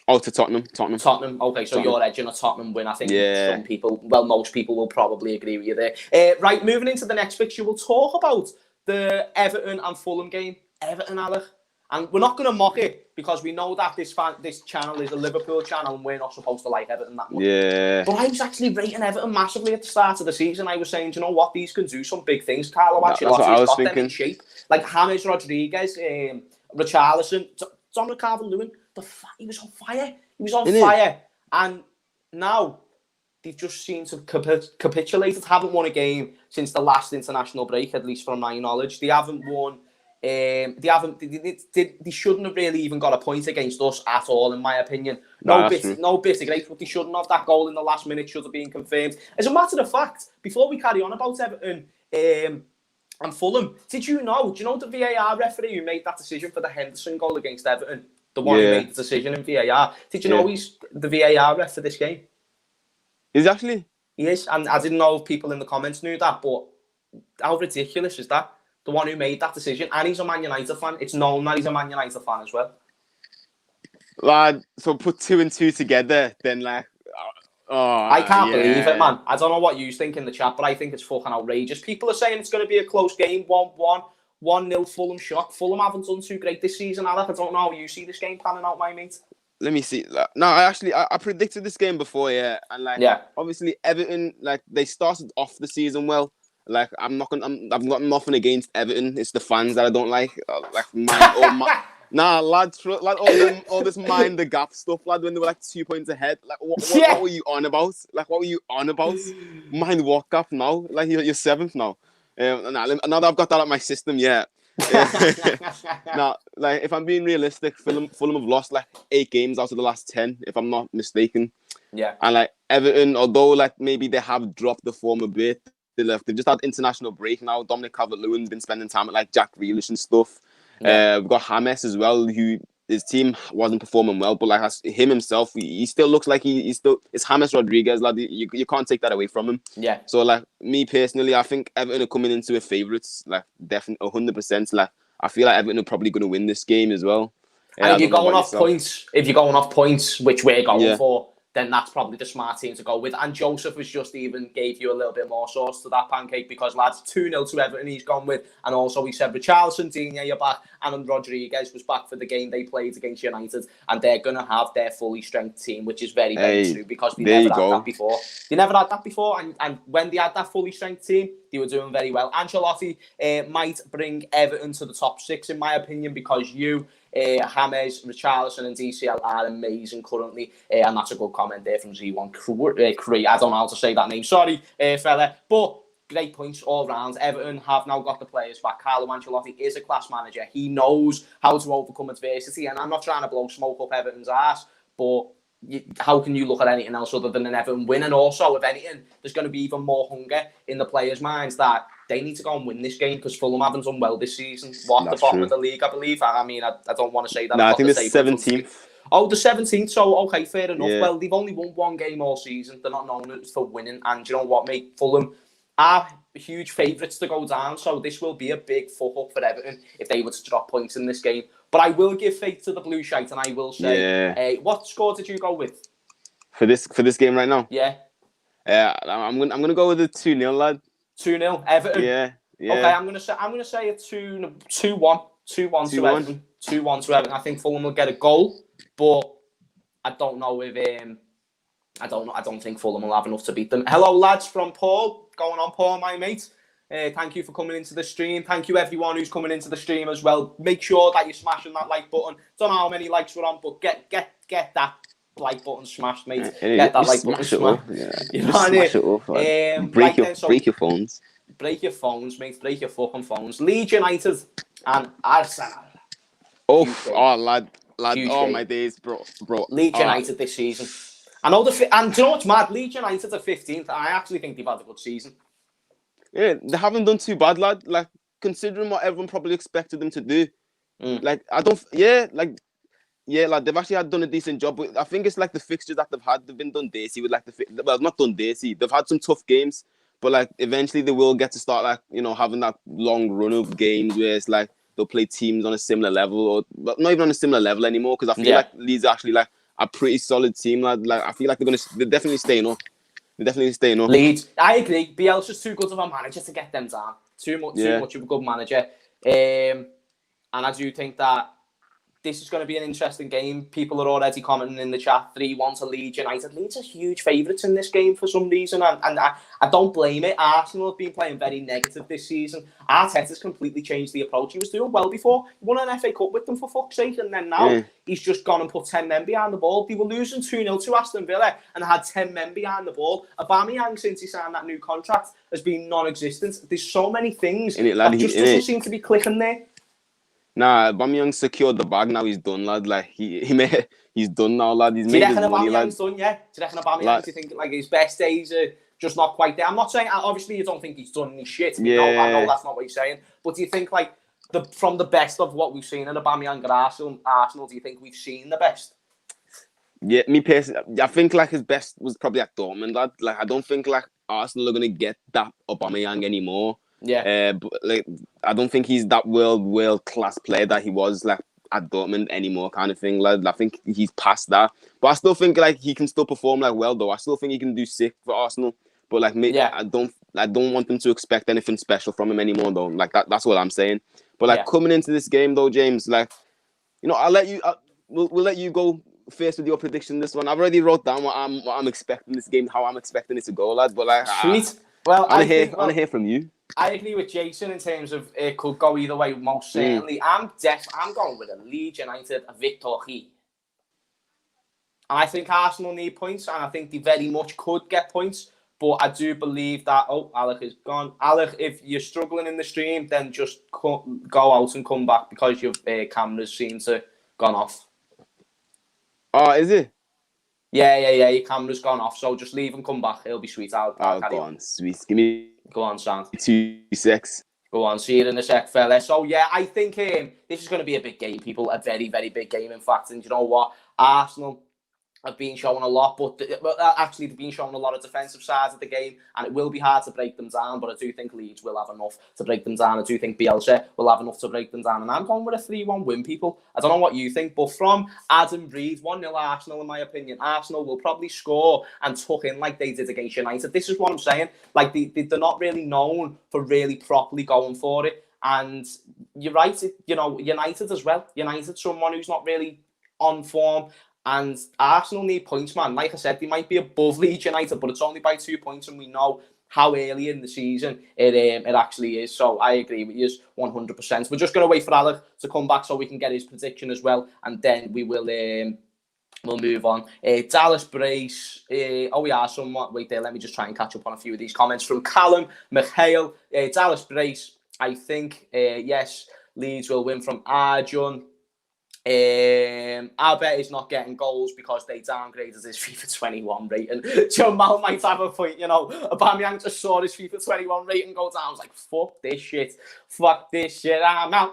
Oh, to Tottenham. Tottenham. Okay, so you're edging a Tottenham win. I think most people will probably agree with you there. Right, moving into the next fixture, we'll talk about the Everton and Fulham game. Everton, Alec. And we're not going to mock it because we know that this channel is a Liverpool channel and we're not supposed to like Everton that much. Yeah. But I was actually rating Everton massively at the start of the season. I was saying, do you know what? These can do some big things. Carlo Ancelotti's got them in shape. Like James Rodriguez, Richarlison, Dominic Calvert-Lewin. He was on fire. He was on fire. And now they've just seemed to capitulated. Haven't won a game since the last international break, at least from my knowledge. They haven't won. They shouldn't have really even got a point against us at all, in my opinion. No bit of great, but they shouldn't have. That goal in the last minute should have been confirmed. As a matter of fact, before we carry on about Everton and Fulham, do you know the VAR referee who made that decision for the Henderson goal against Everton? The one who made the decision in VAR. Did you know he's the VAR ref for this game? Is he actually? He is, and I didn't know if people in the comments knew that, but how ridiculous is that? The one who made that decision, and he's a Man United fan. It's known that he's a Man United fan as well. Lad, so put 2 and 2 together, then like, I can't believe it, man. I don't know what you think in the chat, but I think it's fucking outrageous. People are saying it's going to be a close game, 1-1, 1-0 Fulham shock. Fulham haven't done too great this season, Alec. I don't know how you see this game panning out, my mate. Let me see. No, I predicted this game before, and obviously Everton, like they started off the season well. Like I've got nothing against Everton. It's the fans that I don't like. Lad, all this mind the gap stuff, lad. When they were like 2 points ahead, like what were you on about? Like what were you on about? Mind what gap now? Like you're 7th now. Now that I've got that out of my system, Now, like if I'm being realistic, Fulham have lost like 8 games out of the last 10, if I'm not mistaken. Yeah. And like Everton, although like maybe they have dropped the form a bit. They've just had international break now. Dominic Calvert-Lewin's been spending time with like Jack Grealish and stuff. We've got James as well, who his team wasn't performing well, but like him himself, he still looks like it's James Rodriguez. Like you can't take that away from him. Yeah. So like me personally, I think Everton are coming into a favourites, like definitely 100%. Like I feel like Everton are probably going to win this game as well. And if you're going off points, which we're going for, then that's probably the smart team to go with. And Joseph has just even gave you a little bit more sauce to that pancake because, lads, 2-0 to Everton he's gone with. And also he said Richarlison, Digne, you're back. And Rodriguez was back for the game they played against United. And they're going to have their fully strength team, which is very, very true because they never had that before. They never had that before. And when they had that fully strength team, they were doing very well. Ancelotti might bring Everton to the top 6, in my opinion, because James, Richarlison and DCL are amazing currently. And that's a good comment there from Z1 Cree. I don't know how to say that name. Sorry, fella. But great points all round. Everton have now got the players back. Carlo Ancelotti is a class manager. He knows how to overcome adversity. And I'm not trying to blow smoke up Everton's ass, but how can you look at anything else other than an Everton win? And also, if anything, there's going to be even more hunger in the players' minds that they need to go and win this game because Fulham haven't done well this season. The bottom of the league, I believe. I mean, I don't want to say that. No, I think it's 17th. Oh, the 17th. So, okay, fair enough. Yeah. Well, they've only won 1 game all season. They're not known for winning. And you know what, mate? Fulham are huge favourites to go down. So this will be a big fuck up for Everton if they were to drop points in this game. But I will give faith to the Blue Shite, and I will say, what score did you go with for this game right now? Yeah, I'm gonna go with a 2-0, lad. 2-0, Everton. Yeah. Okay, I'm gonna say a 2-1 to Everton. 2-1 to Everton. I think Fulham will get a goal, but I don't know if I don't think Fulham will have enough to beat them. Hello, lads, from Paul. Going on, Paul, my mate. Thank you for coming into the stream. Thank you, everyone who's coming into the stream as well. Make sure that you're smashing that like button. Don't know how many likes we're on, but get that like button smashed, mate. Get that like button smashed. You know what I mean? Break your phones. Break your phones, mate. Break your fucking phones. Leeds United and Arsenal. Lad. Huge oh, game. My days, bro. Leeds United this season. I know and do you know what's mad? Leeds United are 15th. I actually think they've had a good season. Yeah, they haven't done too bad, lad. Like, considering what everyone probably expected them to do. Like, like they've actually done a decent job. But I think it's like the fixtures that they've had. They've been done dirty with like not done dirty. They've had some tough games, but like eventually they will get to start like having that long run of games where it's like they'll play teams on a similar level, but not even on a similar level anymore. Because I feel like Leeds are actually like a pretty solid team, lad. Like I feel like they're definitely staying up. They're definitely staying up. Leeds, I agree. Bielsa's too good of a manager to get them down. Too much of a good manager. And I do think that this is going to be an interesting game. People are already commenting in the chat, 3-1 to Leeds United. Leeds are huge favourites in this game for some reason, and I don't blame it. Arsenal have been playing very negative this season. Arteta's completely changed the approach. He was doing well before. He won an FA Cup with them, for fuck's sake, and then now he's just gone and put 10 men behind the ball. They were losing 2-0 to Aston Villa and had 10 men behind the ball. Aubameyang, since he signed that new contract, has been non-existent. There's so many things that just doesn't seem to be clicking there. Nah, Aubameyang secured the bag. Now he's done, lad. Like he's done now, lad. He's made his money, lad. Done, yeah. Do you reckon Aubameyang? Do you think like his best days are just not quite there? I'm not saying obviously you don't think he's done any shit. Yeah. I know that's not what you're saying. But do you think like from the best of what we've seen in Aubameyang at Arsenal, do you think we've seen the best? Yeah, me personally, I think like his best was probably at Dortmund, lad. Like I don't think like Arsenal are gonna get that Aubameyang anymore. Yeah. But like I don't think he's that world class player that he was like at Dortmund anymore, kind of thing. Like I think he's past that. But I still think like he can still perform like well though. I still think he can do sick for Arsenal. But like me, I don't want them to expect anything special from him anymore though. Like that's what I'm saying. But like coming into this game though, James, like I'll let you. We'll let you go first with your prediction. This one, I've already wrote down what I'm expecting this game, how I'm expecting it to go, lad. But like, sweet. Well, I want to hear from you. I agree with Jason in terms of it could go either way, most certainly. I'm going with a Leeds United victory. And I think Arsenal need points, and I think they very much could get points. But I do believe that, Alec is gone. Alec, if you're struggling in the stream, then just go out and come back because your cameras seem to gone off. Oh, is it? Yeah, your camera's gone off, so just leave and come back. It'll be sweet. I'll go on, sweet. Give me... Go on, Sam. 2 secs. Go on, see you in a sec, fella. So, yeah, I think this is going to be a big game, people. A very, very big game, in fact. And you know what? Arsenal have been showing a lot, but actually they've been showing a lot of defensive sides of the game, and it will be hard to break them down, but I do think Leeds will have enough to break them down. I do think Bielsa will have enough to break them down, and I'm going with a 3-1 win, people. I don't know what you think, but from Adam Reed, 1-0 Arsenal, in my opinion. Arsenal will probably score and tuck in like they did against United. This is what I'm saying. Like, they're not really known for really properly going for it, and you're right, United as well. United, someone who's not really on form. And Arsenal need points, man. Like I said, they might be above Leeds United, but it's only by 2 points, and we know how early in the season it actually is. So I agree with you 100%. We're just going to wait for Alec to come back so we can get his prediction as well, and then we will we'll move on. Dallas Brace. We are somewhat. Wait there. Let me just try and catch up on a few of these comments from Callum Mikhail. Dallas Brace. I think yes, Leeds will win from Arjun. I bet he's not getting goals because they downgraded his FIFA 21 rating. Jamal might have a point, Aubameyang just saw his FIFA 21 rating go down. I was like, fuck this shit, I'm out.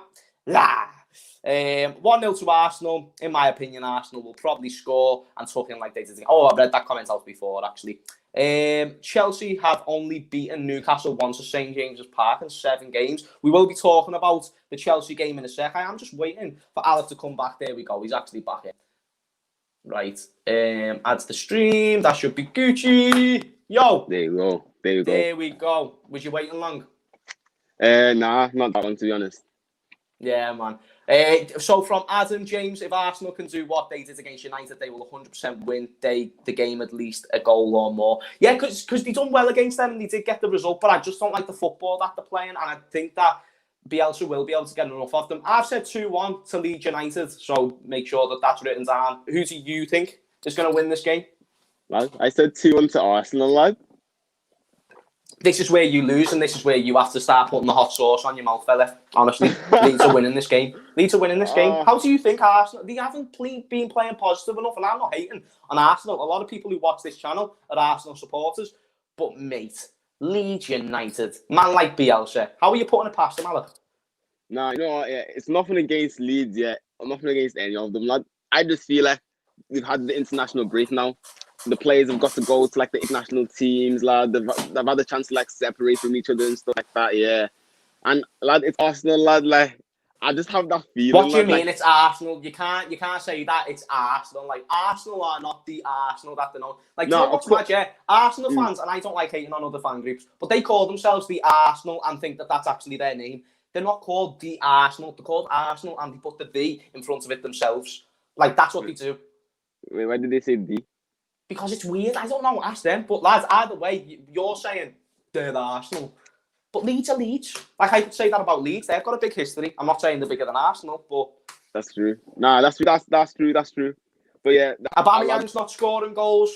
1-0 to Arsenal. In my opinion, Arsenal will probably score and tuck in like they did. I've read that comment out before, actually. Chelsea have only beaten Newcastle once at St James's Park in 7 games. We will be talking about the Chelsea game in a sec. I am just waiting for Alec to come back. There we go. He's actually back in. Right. Add to the stream. That should be Gucci. Yo. There you go. There we go. Was you waiting long? Nah, not that long, to be honest. Yeah, man. So from Adam, James, if Arsenal can do what they did against United, they will 100% win the game, at least a goal or more. Yeah, because they done well against them and they did get the result, but I just don't like the football that they're playing, and I think that Bielsa will be able to get enough of them. I've said 2-1 to Leeds United, so make sure that that's written down. Who do you think is going to win this game? Lad, I said 2-1 to Arsenal, lad. This is where you lose, and this is where you have to start putting the hot sauce on your mouth, fella. Honestly, Leeds are winning this game. How do you think Arsenal... They haven't been playing positive enough, and I'm not hating on Arsenal. A lot of people who watch this channel are Arsenal supporters. But, mate, Leeds United, man like Bielsa, how are you putting it past them, Alec? Nah, it's nothing against Leeds yet. Nothing against any of them, lad. I just feel like we've had the international break now. The players have got to go to like the international teams, lad. They've had the chance to like separate from each other and stuff like that, yeah. And lad, it's Arsenal, lad. Like, I just have that feeling. What do you mean? Like, it's Arsenal. You can't say that it's Arsenal. Like, Arsenal are not the Arsenal that they know. Like, no, what's mad, yeah? Arsenal fans, and I don't like hating on other fan groups, but they call themselves the Arsenal and think that that's actually their name. They're not called the Arsenal. They're called Arsenal, and they put the V in front of it themselves. Like, that's what they do. Wait, why did they say D? Because it's weird. I don't know. Ask them. But, lads, either way, you're saying they're the Arsenal. But Leeds are Leeds. Like, I could say that about Leeds. They've got a big history. I'm not saying they're bigger than Arsenal, but... That's true. Nah, that's true. But yeah... Aubameyang's not scoring goals.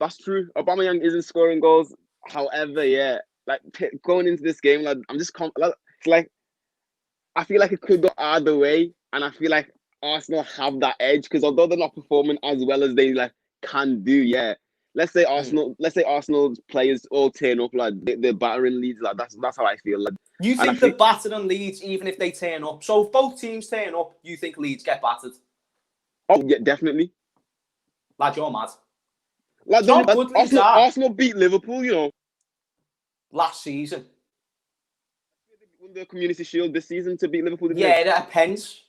That's true. Aubameyang isn't scoring goals. However, yeah, like, going into this game, like, I'm just... It's like... I feel like it could go either way, and I feel like Arsenal have that edge, because although they're not performing as well as they, like, can do, yeah... Let's say Arsenal's players all turn up, like they're battering Leeds, like that's how I feel. Like, you think they're battering Leeds even if they turn up? So if both teams turn up, you think Leeds get battered? Oh yeah, definitely. Lad, you're mad. Like, Arsenal beat Liverpool, you know, last season. They won the Community Shield this season to beat Liverpool. Yeah, it depends.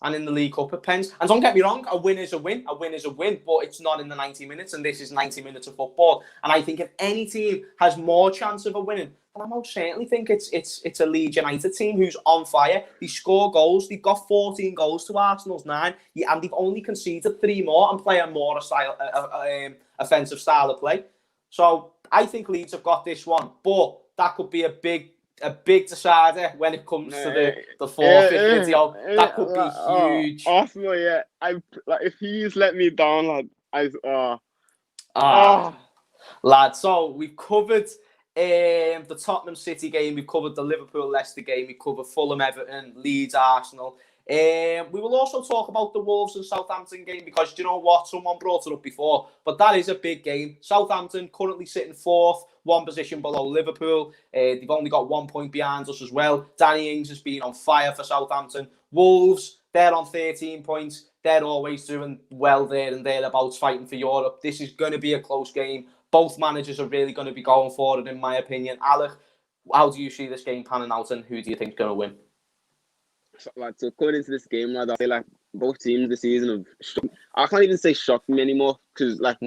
And in the League Cup, it depends. And don't get me wrong, a win is a win. A win is a win, but it's not in the 90 minutes, and this is 90 minutes of football. And I think if any team has more chance of a winning, then I most certainly think it's a Leeds United team who's on fire. They score goals. They've got 14 goals to Arsenal's 9, and they've only conceded 3 more and play a more offensive style of play. So I think Leeds have got this one, but that could be a big decider when it comes to the fourth video. That could be huge. Arsenal, yeah. If he's let me down, lad. So we've covered the Tottenham City game. We've covered the Liverpool Leicester game. We covered Fulham, Everton, Leeds, Arsenal. We will also talk about the Wolves and Southampton game, because you know what? Someone brought it up before, but that is a big game. Southampton currently sitting 4th, 1 position below Liverpool. They've only got 1 point behind us as well. Danny Ings has been on fire for Southampton. Wolves, they're on 13 points. They're always doing well there and thereabouts, fighting for Europe. This is going to be a close game. Both managers are really going to be going for it, in my opinion. Alec, how do you see this game panning out, and who do you think is going to win? So going into this game, I say like both teams this season have I can't even say shocked me anymore, because I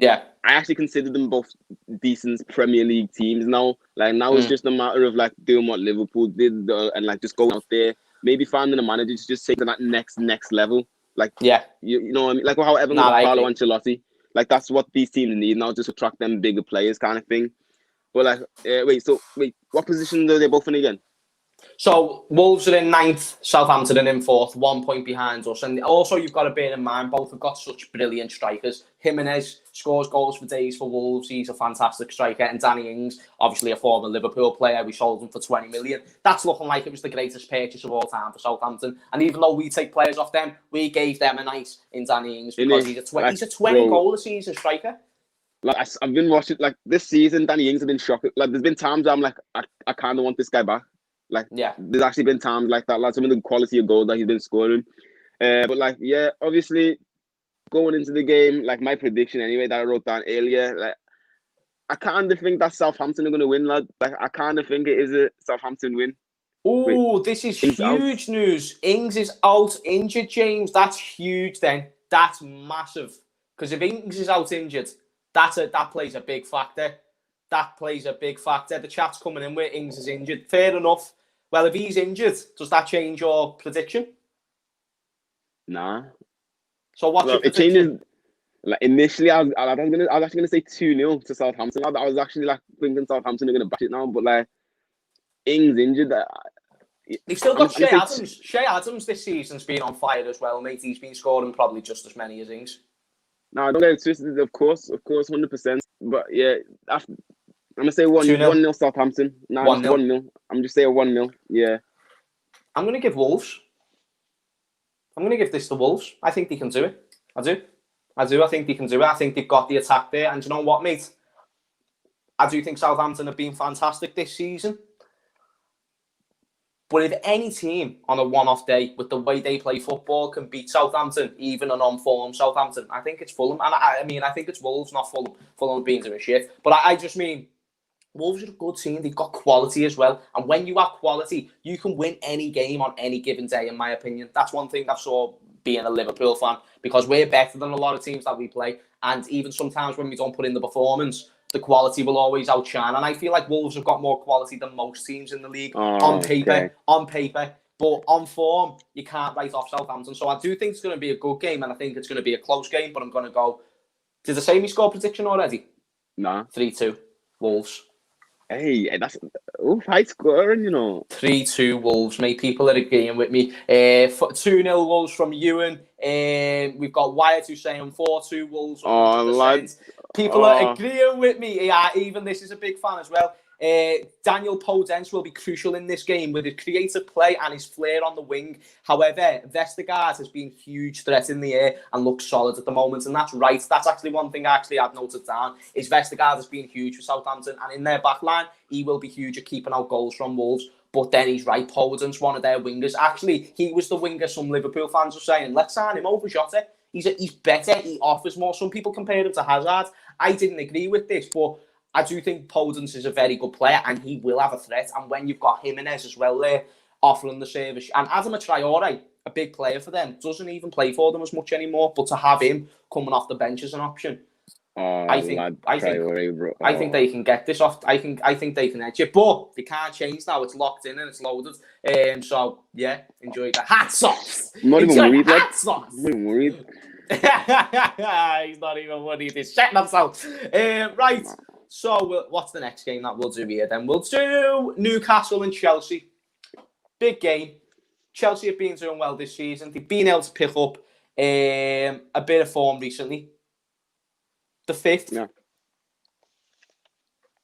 actually consider them both decent Premier League teams now. Like now it's just a matter of like doing what Liverpool did and like just going out there, maybe finding a manager to just take to that next level. Like you know what I mean? Like how Everton got Carlo Ancelotti. Like that's what these teams need now, just attract them bigger players kind of thing. But like wait, what position are they both in again? So Wolves are in 9th, Southampton are in 4th, 1 point behind us. And also you've got to bear in mind, both have got such brilliant strikers. Jimenez scores goals for days for Wolves. He's a fantastic striker. And Danny Ings, obviously a former Liverpool player. We sold him for 20 million. That's looking like it was the greatest purchase of all time for Southampton. And even though we take players off them, we gave them a nice in Danny Ings, because he's a 20 goal a season striker. Like I've been watching, like this season, Danny Ings has been shocking. Like there's been times where I'm like, I kind of want this guy back. Like, there's actually been times like that, like some of the quality of goals that he's been scoring. But like, yeah, obviously going into the game, like my prediction anyway that I wrote down earlier, like I kind of think that Southampton are going to win, lad. Like I kind of think it is a Southampton win. Oh, this is huge news. Ings is out injured, James. That's huge then. That's massive. Because if Ings is out injured, that plays a big factor. That plays a big factor. The chat's coming in where Ings is injured. Fair enough. Well, if he's injured, does that change your prediction? Nah. So what's your prediction? It changes. Like initially, I was actually gonna say 2-0 to Southampton. I was actually like thinking Southampton are gonna bash it now, but like Ings injured. They've still got Shea Adams. Shea Adams this season's been on fire as well, mate. He's been scoring probably just as many as Ings. No, don't get it twisted. Of course, 100%. But yeah, I'm gonna say 1-0 Southampton. No, 1-0. I'm just saying 1-0. Yeah. I'm gonna give Wolves. I'm gonna give this to Wolves. I think they can do it. I do. I think they can do it. I think they've got the attack there. And you know what, mate? I do think Southampton have been fantastic this season. But if any team on a one-off day with the way they play football can beat Southampton, even an on-form Southampton, I think it's Fulham. And I think it's Wolves, not Fulham. Fulham have been doing shit. But I just mean, Wolves are a good team. They've got quality as well. And when you have quality, you can win any game on any given day, in my opinion. That's one thing I saw being a Liverpool fan, because we're better than a lot of teams that we play. And even sometimes when we don't put in the performance, the quality will always outshine. And I feel like Wolves have got more quality than most teams in the league on paper. But on form, you can't write off Southampton. So I do think it's going to be a good game, and I think it's going to be a close game. But I'm going to go. Did I say my score prediction already? Nah. 3-2 Wolves. Hey, that's high scoring, 3-2 Wolves, mate. People are agreeing with me. 2-0 Wolves from Ewan. We've got Wyatt who's saying 4-2 Wolves. 100%. Lads. People are agreeing with me. Yeah, even this is a big fan as well. Daniel Podence will be crucial in this game with his creative play and his flair on the wing. However, Vestergaard has been a huge threat in the air and looks solid at the moment, and that's right. That's actually one thing I actually had noted down, is Vestergaard has been huge for Southampton, and in their back line, he will be huge at keeping out goals from Wolves. But then he's right, Podence, one of their wingers. Actually, he was the winger some Liverpool fans were saying, let's sign him over Jota. He's better, he offers more. Some people compared him to Hazard. I didn't agree with this, but I do think Podence is a very good player and he will have a threat. And when you've got Jimenez as well there, offering the service, and Adama Traore, a big player for them, doesn't even play for them as much anymore, but to have him coming off the bench as an option, I think they can get this off. I think they can edge it, but they can't change now. It's locked in and it's loaded. So yeah, enjoy the hats off. I'm not even worried. I'm not even worried. He's not even worried. He's shitting himself. Right. So what's the next game that we'll do here then? We'll do Newcastle and Chelsea. Big game. Chelsea have been doing well this season. They've been able to pick up a bit of form recently. The fifth. Yeah.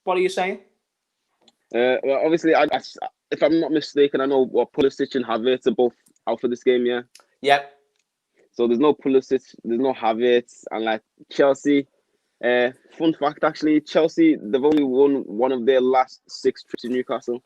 What are you saying? Well, obviously, if I'm not mistaken, I know Pulisic and Havertz are both out for this game, yeah? Yep. So there's no Pulisic, there's no Havertz, and Chelsea... fun fact, actually, Chelsea, they've only won one of their last 6 trips to Newcastle.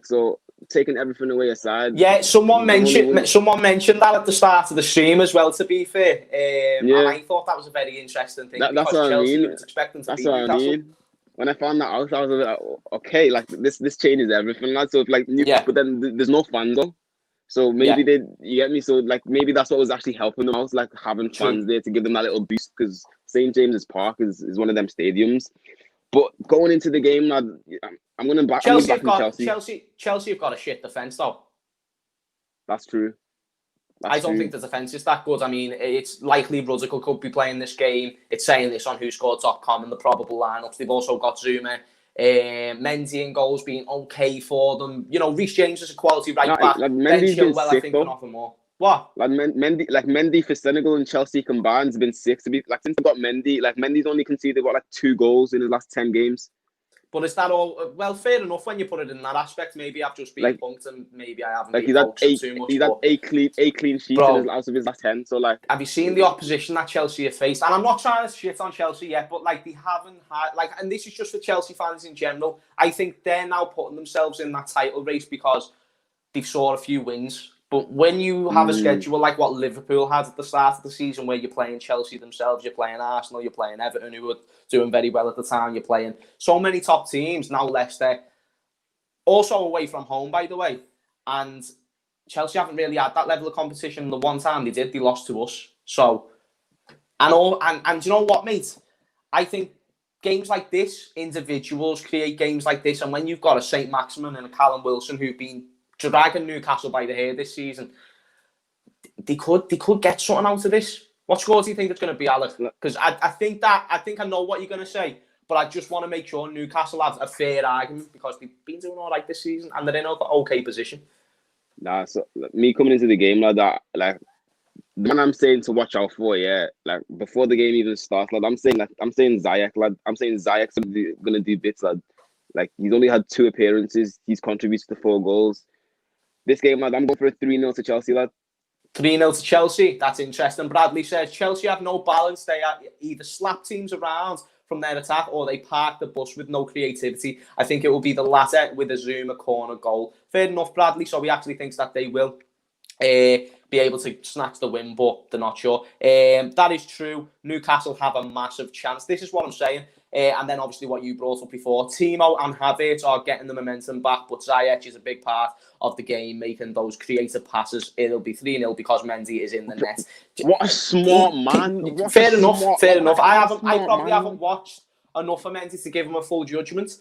So taking everything away aside. Yeah, someone mentioned that at the start of the stream as well, to be fair. And I thought that was a very interesting thing. That's what Chelsea, I mean. Was expecting to that's beat what Newcastle. I mean. When I found that out, I was like, okay, this changes everything. So but then there's no fans though. So maybe you get me? So maybe that's what was actually helping them out, having fans there to give them that little boost, because St. James's Park is one of them stadiums. But going into the game, I'm going to back Chelsea. Chelsea have got a shit defence though. That's true. I don't think the defence is that good. I mean, it's likely Rudiger could be playing this game. It's saying this on WhoScored.com and the probable lineups. They've also got Zuma. Mendy and goals being okay for them. Reece James is a quality right back. Ben Chilwell, I think, can offer more. What? Mendy for Senegal and Chelsea combined has been 6. To be since they got Mendy, Mendy's only conceded 2 goals in his last 10 games. But is that all? Well, fair enough when you put it in that aspect. Maybe I've just been punked and maybe I haven't been focusing too much. He's had 8 clean sheets out of his last 10. So have you seen the opposition that Chelsea have faced? And I'm not trying to shit on Chelsea yet, but they haven't had and this is just for Chelsea fans in general. I think they're now putting themselves in that title race because they've saw a few wins. But when you have a schedule like what Liverpool had at the start of the season, where you're playing Chelsea themselves, you're playing Arsenal, you're playing Everton, who were doing very well at the time, you're playing so many top teams, now Leicester, also away from home, by the way. And Chelsea haven't really had that level of competition. The one time they did, they lost to us. So, and you know what, mate? I think games like this, individuals create games like this, and when you've got a St. Maximin and a Callum Wilson who've been dragging Newcastle by the hair this season, they could get something out of this. What score do you think it's going to be, Alex? Because I think I know what you're going to say, but I just want to make sure Newcastle have a fair argument, because they've been doing all right this season and they're in an okay position. So me coming into the game, the man I'm saying to watch out for, before the game even starts, I'm saying Ziyech, I'm saying Ziyech's going to do bits, he's only had 2 appearances, he's contributed to 4 goals. This game, I'm going for a 3-0 to Chelsea, 3-0 to Chelsea. That's interesting. Bradley says Chelsea have no balance. They either slap teams around from their attack or they park the bus with no creativity. I think it will be the latter with a Zuma corner goal. Fair enough, Bradley. So he actually thinks that they will be able to snatch the win, but they're not sure. That is true. Newcastle have a massive chance. This is what I'm saying. And then obviously what you brought up before, Timo and Havertz are getting the momentum back, but Ziyech is a big part of the game, making those creative passes. It'll be 3-0 because Mendy is in the net. What a smart man! Fair enough. I probably haven't watched enough for Mendy to give him a full judgment.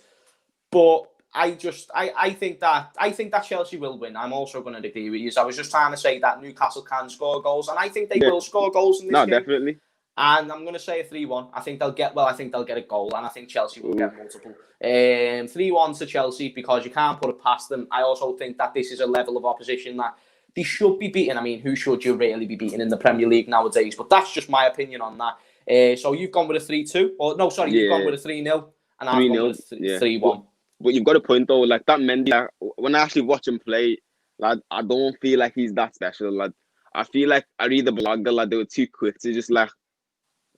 But I think that Chelsea will win. I'm also going to agree with you. So I was just trying to say that Newcastle can score goals, and I think they will score goals in this game. Definitely. And I'm going to say a 3-1. I think they'll get a goal, and I think Chelsea will get multiple. 3-1 to Chelsea, because you can't put it past them. I also think that this is a level of opposition that they should be beaten. I mean, who should you really be beating in the Premier League nowadays? But that's just my opinion on that. So you've gone with a 3-2, or no, sorry, you've gone with a 3-0, and I've gone with a 3-1. But you've got a point though. Like that Mendy, like, when I actually watch him play, like I don't feel like he's that special. Like I feel like I read the blog that like they were too quick to just like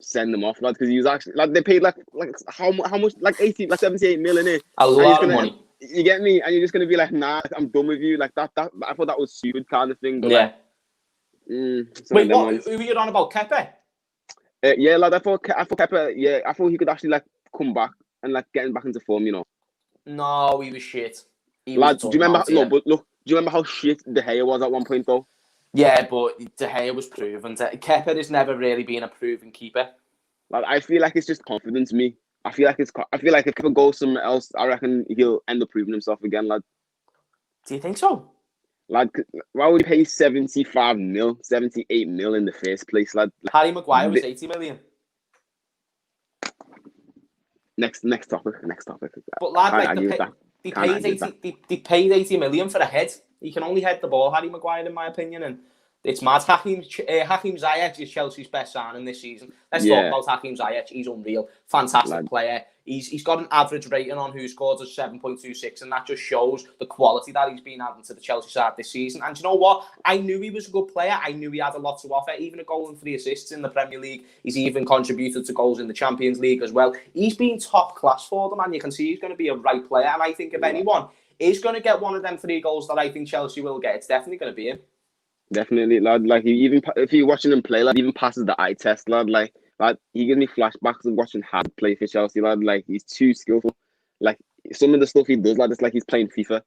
send them off, because he was actually like they paid like how much, like 78 million in it. A lot of money. You get me? And you're just gonna be like, nah, I'm done with you. Like that I thought that was stupid kind of thing. But yeah. Wait, who were you on about, Kepa? Yeah, like I thought Kepa. Yeah, I thought he could actually like come back and like getting back into form. You know. No, he was shit. Do you remember? No, but look, do you remember how shit De Gea was at one point though? Yeah, but De Gea was proven. Kepa has never really been a proven keeper. Like I feel like it's just confidence. Me, I feel like if Kepa goes somewhere else, I reckon he'll end up proving himself again, lad. Do you think so? Like, why would you pay 78 mil in the first place, lad? Harry Maguire was 80 million. Next topic. But lad, they paid 80 million for a head. He can only head the ball, Harry Maguire, in my opinion, and it's mad. Hakim Ziyech is Chelsea's best signing this season. Let's talk about Hakim Ziyech. He's unreal, fantastic player. He's got an average rating on Who Scores of 7.26, and that just shows the quality that he's been adding to the Chelsea side this season. And you know what? I knew he was a good player. I knew he had a lot to offer. Even a goal and 3 assists in the Premier League. He's even contributed to goals in the Champions League as well. He's been top class for them, and you can see he's going to be a right player. And I think if anyone is going to get one of them 3 goals that I think Chelsea will get, it's definitely going to be him. Definitely, lad. Like if you're watching him play, lad, even passes the eye test, lad. Like he gives me flashbacks of watching Had play for Chelsea, lad. Like he's too skillful. Like some of the stuff he does, lad, it's like he's playing FIFA.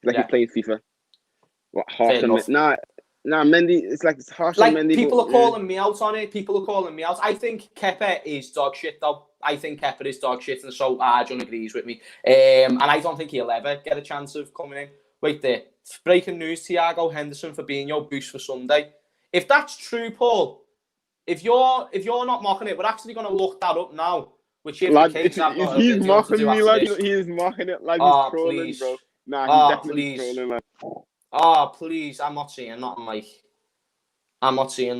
He's playing FIFA. What harsh on Nah, Mendy. It's like it's harsh on Mendy. People are calling me out on it. People are calling me out. I think Kepa is dog shit, though. I think Kepa is dog shit, and so Arjun agrees with me. And I don't think he'll ever get a chance of coming in. Wait there. Breaking news: Thiago Henderson Fabinho boost for Sunday. If that's true, Paul, if you're not mocking it, we're actually going to look that up now. Which if lad, the case, he's mocking me, lad. He's mocking it like he's trolling, please. Bro. Nah, he's definitely trolling, lad. Oh, please! I'm not seeing nothing like. Actually,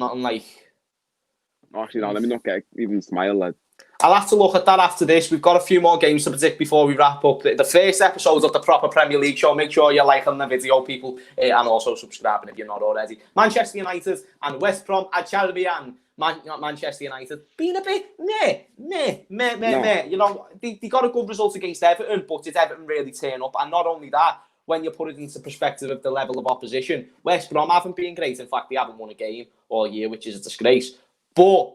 no, let me not get even smile, lad. I'll have to look at that after this. We've got a few more games to predict before we wrap up the first episode of the proper Premier League show. Make sure you're liking the video, people, and also subscribing if you're not already. Manchester United and West Brom at Albion. Not Manchester United. Been a bit meh. You know, they got a good result against Everton, but did Everton really turn up? And not only that, when you put it into perspective of the level of opposition, West Brom haven't been great. In fact, they haven't won a game all year, which is a disgrace. But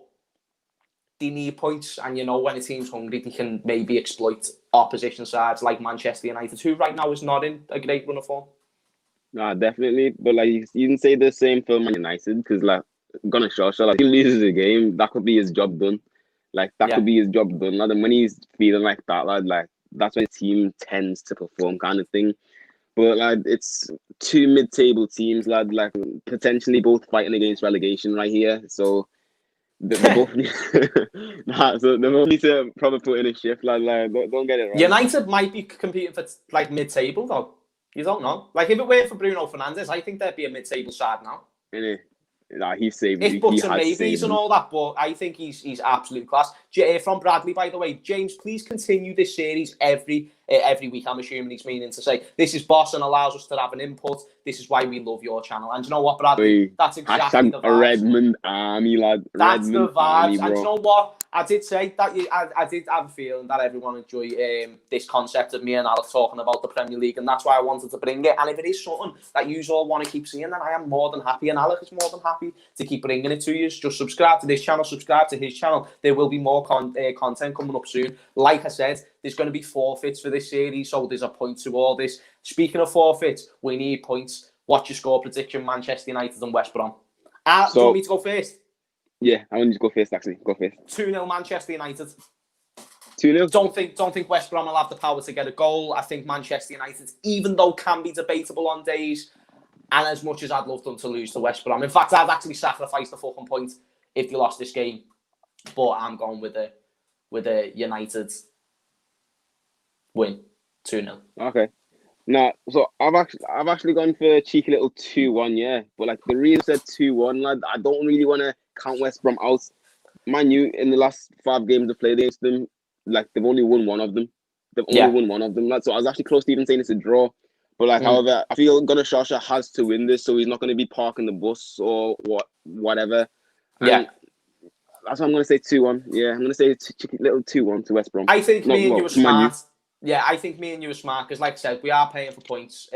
they need points, and you know when a team's hungry, they can maybe exploit opposition sides like Manchester United, who right now is not in a great run of form. Nah, definitely. But like you can say the same for Man United, because like gonna show like he loses a game, that could be his job done. Like that could be his job done. Like, when he's feeling like that, like that's when the team tends to perform, kind of thing. But like it's 2 mid-table teams, lad, like potentially both fighting against relegation right here. So they both need so they both need to probably put in a shift, lad. Like don't get it wrong. United might be competing for like mid-table though. You don't know. Like if it were for Bruno Fernandes, I think there'd be a mid-table side now. Nah, he's saved. If buts and maybes and all that, but I think he's absolute class. From Bradley, by the way, James, please continue this series every week. I'm assuming he's meaning to say this is boss and allows us to have an input. This is why we love your channel. And you know what, Bradley? That's exactly the vibes. Redmond Army, lad. That's Redmond the vibes. Army, and you know what? I did say that I did have a feeling that everyone enjoy this concept of me and Alex talking about the Premier League, and that's why I wanted to bring it. And if it is something that you all want to keep seeing, then I am more than happy, and Alex is more than happy to keep bringing it to you. Just subscribe to this channel, subscribe to his channel. There will be more content coming up soon. Like I said, there's going to be forfeits for this series, so there's a point to all this. Speaking of forfeits, we need points. What's your score prediction, Manchester United and West Brom? Do you want me to go first? Yeah, I want you to go first, actually. Go first. 2-0 Manchester United. 2-0. Don't think West Brom will have the power to get a goal. I think Manchester United, even though can be debatable on days, and as much as I'd love them to lose to West Brom, in fact, I'd actually sacrifice the fucking point if they lost this game. But I'm going with a United win, 2-0. Okay. Now, so I've actually gone for a cheeky little 2-1, yeah. But like the reason I said 2-1, lad, I don't really want to count West Brom out. Man U, in the last 5 games they've played against them, like they've only won one of them. Lad. So I was actually close to even saying it's a draw. But like, however, I feel Gunnar Solskjaer has to win this, so he's not going to be parking the bus or whatever. And that's what I'm going to say 2-1. Yeah, I'm going to say a cheeky little 2-1 to West Brom. I think me and you are smart. Yeah, I think me and you are smart because, like I said, we are playing for points,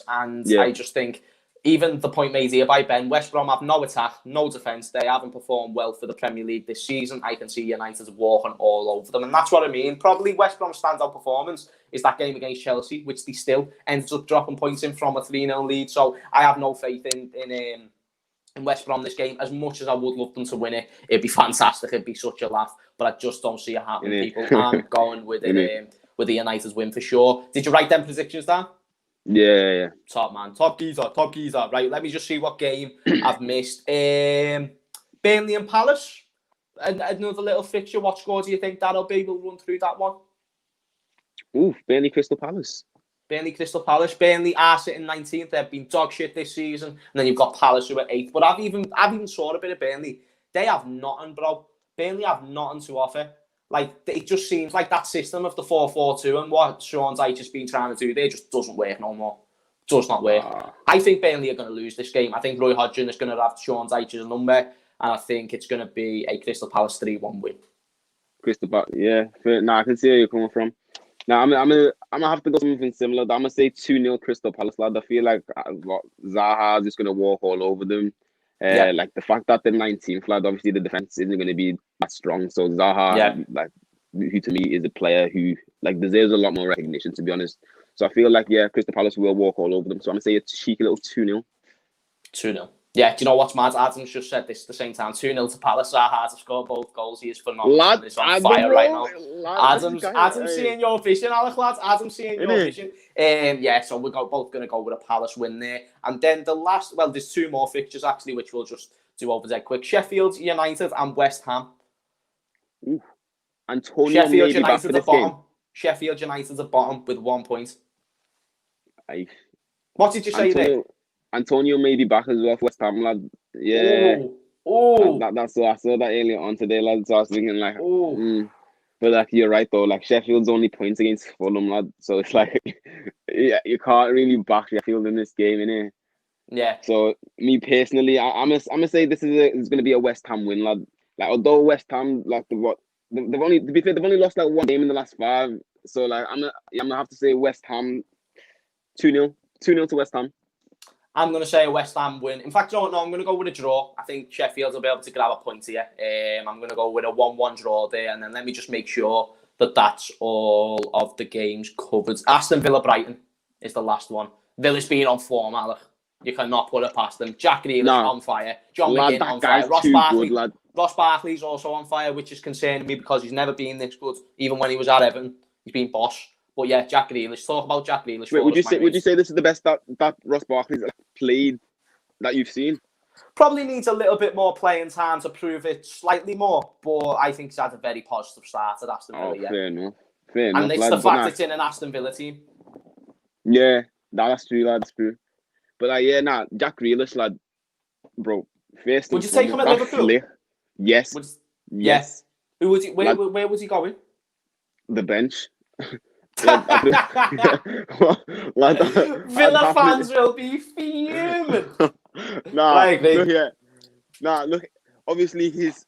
and I just think even the point made here by Ben, West Brom have no attack, no defence. They haven't performed well for the Premier League this season. I can see United walking all over them, and that's what I mean. Probably West Brom's standout performance is that game against Chelsea, which they still ended up dropping points in from a 3-0 lead. So I have no faith in West Brom this game. As much as I would love them to win it, it'd be fantastic. It'd be such a laugh, but I just don't see it happening. People, I'm going with it. With the United win for sure. Did you write them predictions down? Yeah. Top man. Top geezer. Right, let me just see what game I've missed. Burnley and Palace. Another little fixture. What score do you think that'll be? We'll run through that one. Ooh, Burnley Crystal Palace. Burnley are sitting 19th. They've been dog shit this season. And then you've got Palace who are 8th. But I've even saw a bit of Burnley. They have nothing, bro. Burnley have nothing to offer. Like, it just seems like that system of the 4-4-2 and what Sean Dyche has been trying to do there just doesn't work no more. Does not work. I think Burnley are going to lose this game. I think Roy Hodgson is going to have Sean Dyche's number, and I think it's going to be a Crystal Palace 3-1 win. Crystal Palace, yeah. I can see where you're coming from. Now, I'm gonna have to go something similar. I'm gonna say 2-0 Crystal Palace, lad. I feel like Zaha is just gonna walk all over them. Like the fact that they're 19th, lad, obviously the defense isn't going to be that strong. So Zaha, like, who to me is a player who like deserves a lot more recognition, to be honest. So I feel like Crystal Palace will walk all over them. So I'm going to say a cheeky little 2-0. 2-0. Yeah, do you know what's mad? Adam's just said this at the same time. 2-0 to Palace. Zaha to score both goals. He is phenomenal. Lad, he's on fire right now. Adam's seeing your vision, Alec, lads. Adam's seeing your vision. So we're both going to go with a Palace win there. And then the last, there's 2 more fixtures actually, which we'll just do over dead quick. Sheffield United and West Ham. Ooh. Antonio Sheffield United at bottom. Game. Sheffield United at bottom with 1 point. What did you say there? Antonio may be back as well for West Ham, lad. Yeah. Oh. I saw that earlier on today, lad. So I was thinking like, But like, you're right though. Like, Sheffield's only points against Fulham, lad. So it's like, you can't really back Sheffield in this game, innit? Yeah. So me personally, I'm gonna say this is gonna be a West Ham win, lad. Like, although West Ham, like, they've only, to be fair, they've only lost like 1 game in the last 5. So like, I'm gonna have to say West Ham 2-0 to West Ham. I'm going to say a West Ham win. In fact, I'm going to go with a draw. I think Sheffield will be able to grab a point here. I'm going to go with a 1-1 draw there. And then let me just make sure that that's all of the games covered. Aston Villa Brighton is the last one. Villa's been on form, Alec. You cannot put it past them. Jack Grealish on fire. John McGinn on fire. Ross Barkley's also on fire, which is concerning me because he's never been this good. Even when he was at Everton, he's been boss. But yeah, Jack Grealish. Talk about Jack Grealish. Wait, would you say this is the best that Ross Barkley's played that you've seen? Probably needs a little bit more playing time to prove it slightly more, but I think he's had a very positive start at Aston Villa. Fair enough. And it's the fact it's in an Aston Villa team. Yeah, that's true, lad. That's true. But Jack Grealish, lad, bro. First, would you take him at Liverpool? Yes. Yes. Who was he? Where was he going? The bench. Villa fans will be fuming. Look, obviously he's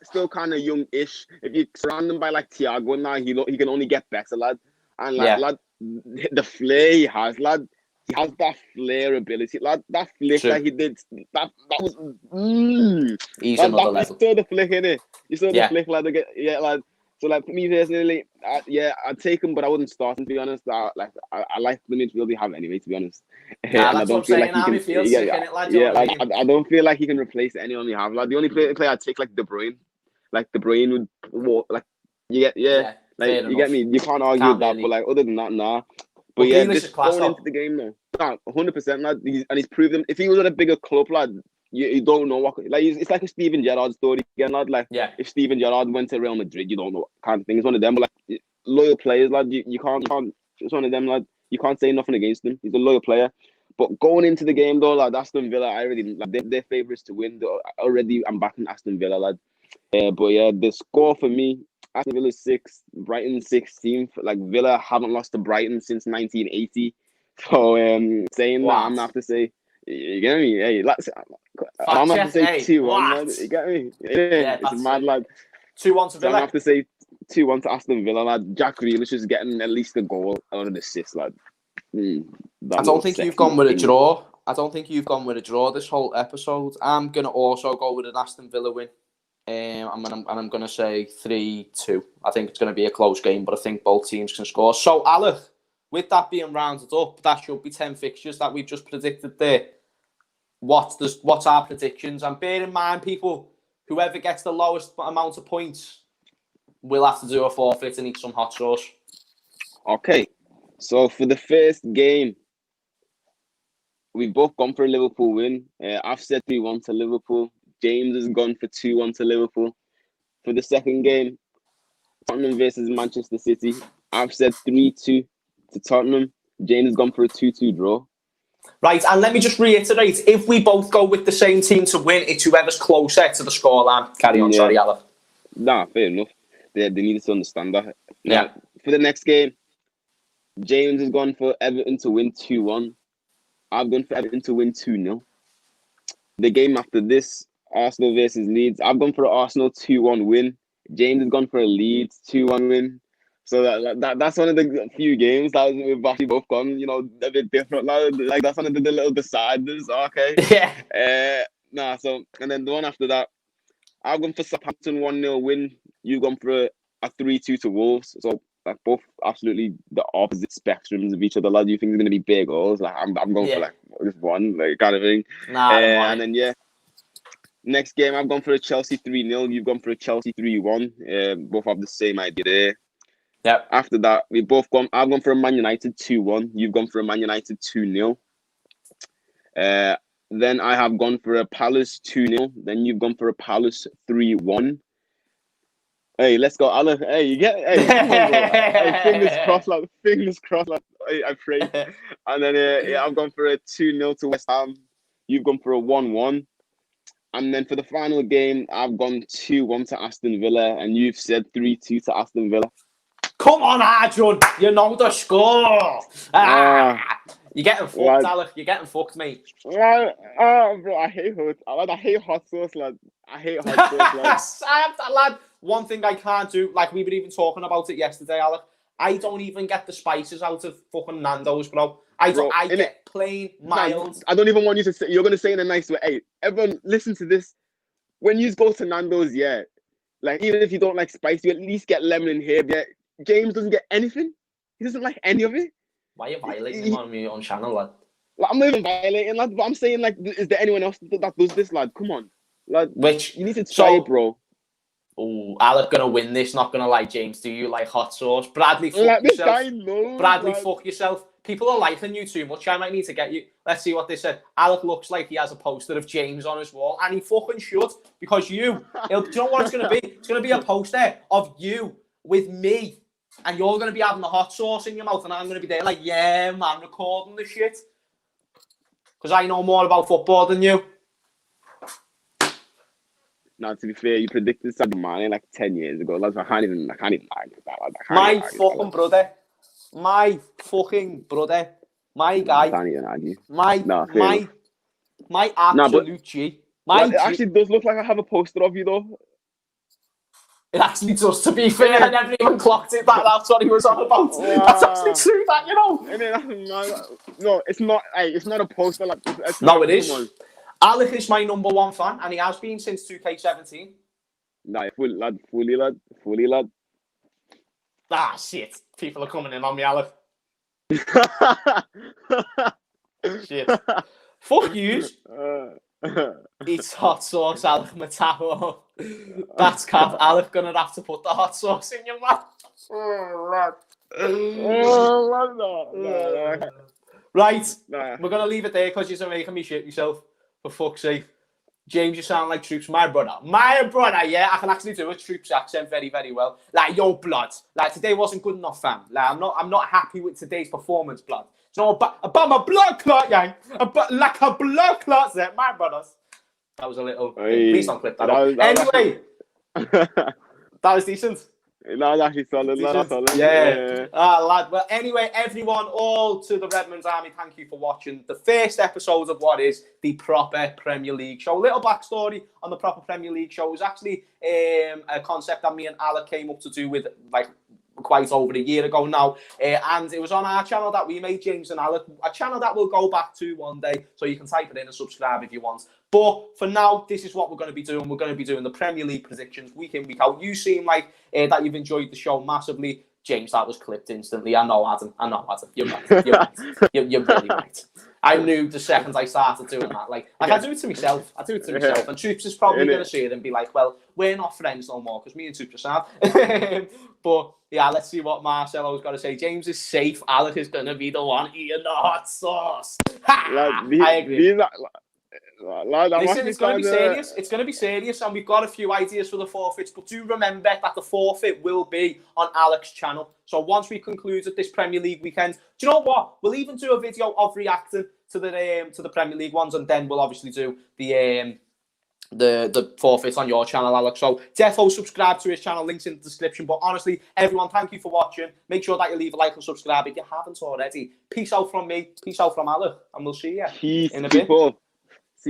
still kind of young-ish. If you surround him by like Thiago now, he can only get better, lad. And lad, the flair he has, lad. He has that flair ability, lad. That flick that he did, that was. He's another level. You saw the flick, innit? You saw the flick, lad. Lad. So, like, for me personally, I'd take him, but I wouldn't start him, to be honest. I like the midfield we have anyway, to be honest. That's what I'm saying. I don't feel like he can replace anyone we have. Like, the only player I'd take, like De Bruyne. Like, De Bruyne would walk, like, Yeah. Like you get me. You can't argue with that. Really. But like other than that, nah. But yeah, this going into the game though, nah, 100%, lad. And he's proved them. If he was at a bigger club, lad, you don't know what. Like it's like a Steven Gerrard story again, lad. Like if Steven Gerrard went to Real Madrid, you don't know what kind of thing. It's one of them. But like loyal players, lad. You can't. It's one of them, lad. You can't say nothing against him. He's a loyal player. But going into the game though, like Aston Villa, I already like they're favourites to win. Already, I'm backing Aston Villa, lad. But yeah, the score for me. Aston Villa 6, Brighton 16th. Like Villa haven't lost to Brighton since 1980. So saying that, I'm gonna have to say, you get me? Hey, I'm gonna have to say 2-1. You get me? Yeah, it's mad, lad. 2-1 to Villa. So I'm gonna have to say 2-1 to Aston Villa, lad. Jack Grealish is getting at least a goal and an assist, lad. I don't think you've gone with a draw. I don't think you've gone with a draw this whole episode. I'm gonna also go with an Aston Villa win. I'm going to say 3-2. I think it's going to be a close game, but I think both teams can score. So, Alec, with that being rounded up, that should be 10 fixtures that we've just predicted there. What's our predictions? And bear in mind, people, whoever gets the lowest amount of points will have to do a forfeit and eat some hot sauce. Okay, so for the first game, we've both gone for a Liverpool win. I've said 3-1 to Liverpool. James has gone for 2-1 to Liverpool. For the second game, Tottenham versus Manchester City, I've said 3-2 to Tottenham. James has gone for a 2-2 draw. Right, and let me just reiterate, if we both go with the same team to win, it's whoever's closer to the scoreline. Carry on, sorry, Alec. Nah, fair enough. They needed to understand that. Now, for the next game, James has gone for Everton to win 2-1. I've gone for Everton to win 2-0. The game after this, Arsenal versus Leeds. I've gone for an Arsenal 2-1 win. James has gone for a Leeds 2-1 win. So that's one of the few games that we've actually both gone, a bit different. Like that's one of the little deciders. Okay. Yeah. So and then the one after that, I've gone for Southampton 1-0 win. You've gone for a 3-2 to Wolves. So like both absolutely the opposite spectrums of each other. Lad, you think it's gonna be big goals? Like I'm going for like just one, like kind of thing. And then next game, I've gone for a Chelsea 3-0. You've gone for a Chelsea 3-1. Both have the same idea there. Yep. After that, I've gone for a Man United 2-1. You've gone for a Man United 2-0. Then I have gone for a Palace 2-0. Then you've gone for a Palace 3-1. Hey, let's go, Alan. Hey, you get come on, bro. Hey, fingers crossed, lad. I pray. And then I've gone for a 2-0 to West Ham. You've gone for a 1-1. And then for the final game, I've gone 2-1 to Aston Villa, and you've said 3-2 to Aston Villa. Come on, Arjun. You know the score. You're getting fucked, Alec. You're getting fucked, mate. Bro, I hate hot sauce, lad. I hate hot sauce, lad. Lad, one thing I can't do, like we were even talking about it yesterday, Alec, I don't even get the spices out of fucking Nando's, bro. I get plain mild. I don't even want you to say, you're going to say in a nice way, hey, everyone, listen to this. When you go to Nando's, like, even if you don't like spice, you at least get lemon in here. Yeah, James doesn't get anything. He doesn't like any of it. Why are you violating him on your own channel, lad? Like, I'm not even violating, lad, but I'm saying, like, is there anyone else that does this, lad? Come on. Lad, you need to try it, bro. Oh, Alec gonna win this, not gonna like James. Do you like hot sauce? Bradley, fuck yourself. Bradley, fuck yourself. People are liking you too much. I might need to get you. Let's see what they said. Alec looks like he has a poster of James on his wall, and he fucking should, because do you know what it's gonna be? It's gonna be a poster of you with me, and you're gonna be having the hot sauce in your mouth, and I'm gonna be there like, yeah, man, recording the shit, because I know more about football than you. Now, to be fair, you predicted Sadio Mane like 10 years ago. Lads, I can't even argue that. My fucking brother, my guy. I can't even argue. My absolute G. It actually does look like I have a poster of you, though. It actually does, to be fair. I never even clocked it. That's what he was on about. That's actually true, that, you know. No, it's not. Hey, it's not a poster. Like, no, it is. Alec is my number one fan, and he has been since 2K17. Nah, fully lad. Ah, shit. People are coming in on me, Alec. Shit. Fuck yous. It's hot sauce, Alec Matao. That's cap. Alec gonna have to put the hot sauce in your mouth. Right, we're gonna leave it there because you're making me shit yourself. For fuck's sake, James, you sound like Troops, my brother. Yeah, I can actually do a Troops accent very, very well. Like, yo, blood. Like, today wasn't good enough, fam. Like, I'm not happy with today's performance, blood. You know about my blood clot, gang. Like a blood clot, there, my brothers. That was a little. Please don't clip that up. Anyway, that was decent. No, it's actually solid. Yeah. Lad. Well, anyway, everyone, all to the Redmond Army, thank you for watching the first episode of what is the proper Premier League show. A little backstory on the proper Premier League show. It was actually a concept that me and Alec came up to do with, like, quite over a year ago now, and it was on our channel that we made, James and Alec, a channel that we'll go back to one day, so you can type it in and subscribe if you want. But for now, this is what we're going to be doing. We're going to be doing the Premier League predictions week in, week out. You seem like that you've enjoyed the show massively. James, that was clipped instantly. I know, Adam. You're right. You're really right. I knew the second I started doing that. Like I do it to myself. And Troops is probably going to see it and be like, well, we're not friends no more because me and Troops are sad. But yeah, let's see what Marcelo's got to say. James is safe. Alec is going to be the one eating the hot sauce. I agree. Listen, it's going to be serious. It's going to be serious, and we've got a few ideas for the forfeits. But do remember that the forfeit will be on Alec's channel. So once we concluded this Premier League weekend, do you know what? We'll even do a video of reacting to the Premier League ones, and then we'll obviously do the forfeits on your channel, Alex. So defo subscribe to his channel, links in the description. But honestly, everyone, thank you for watching. Make sure that you leave a like and subscribe if you haven't already. Peace out from me, peace out from Alec, and we'll see you in a bit.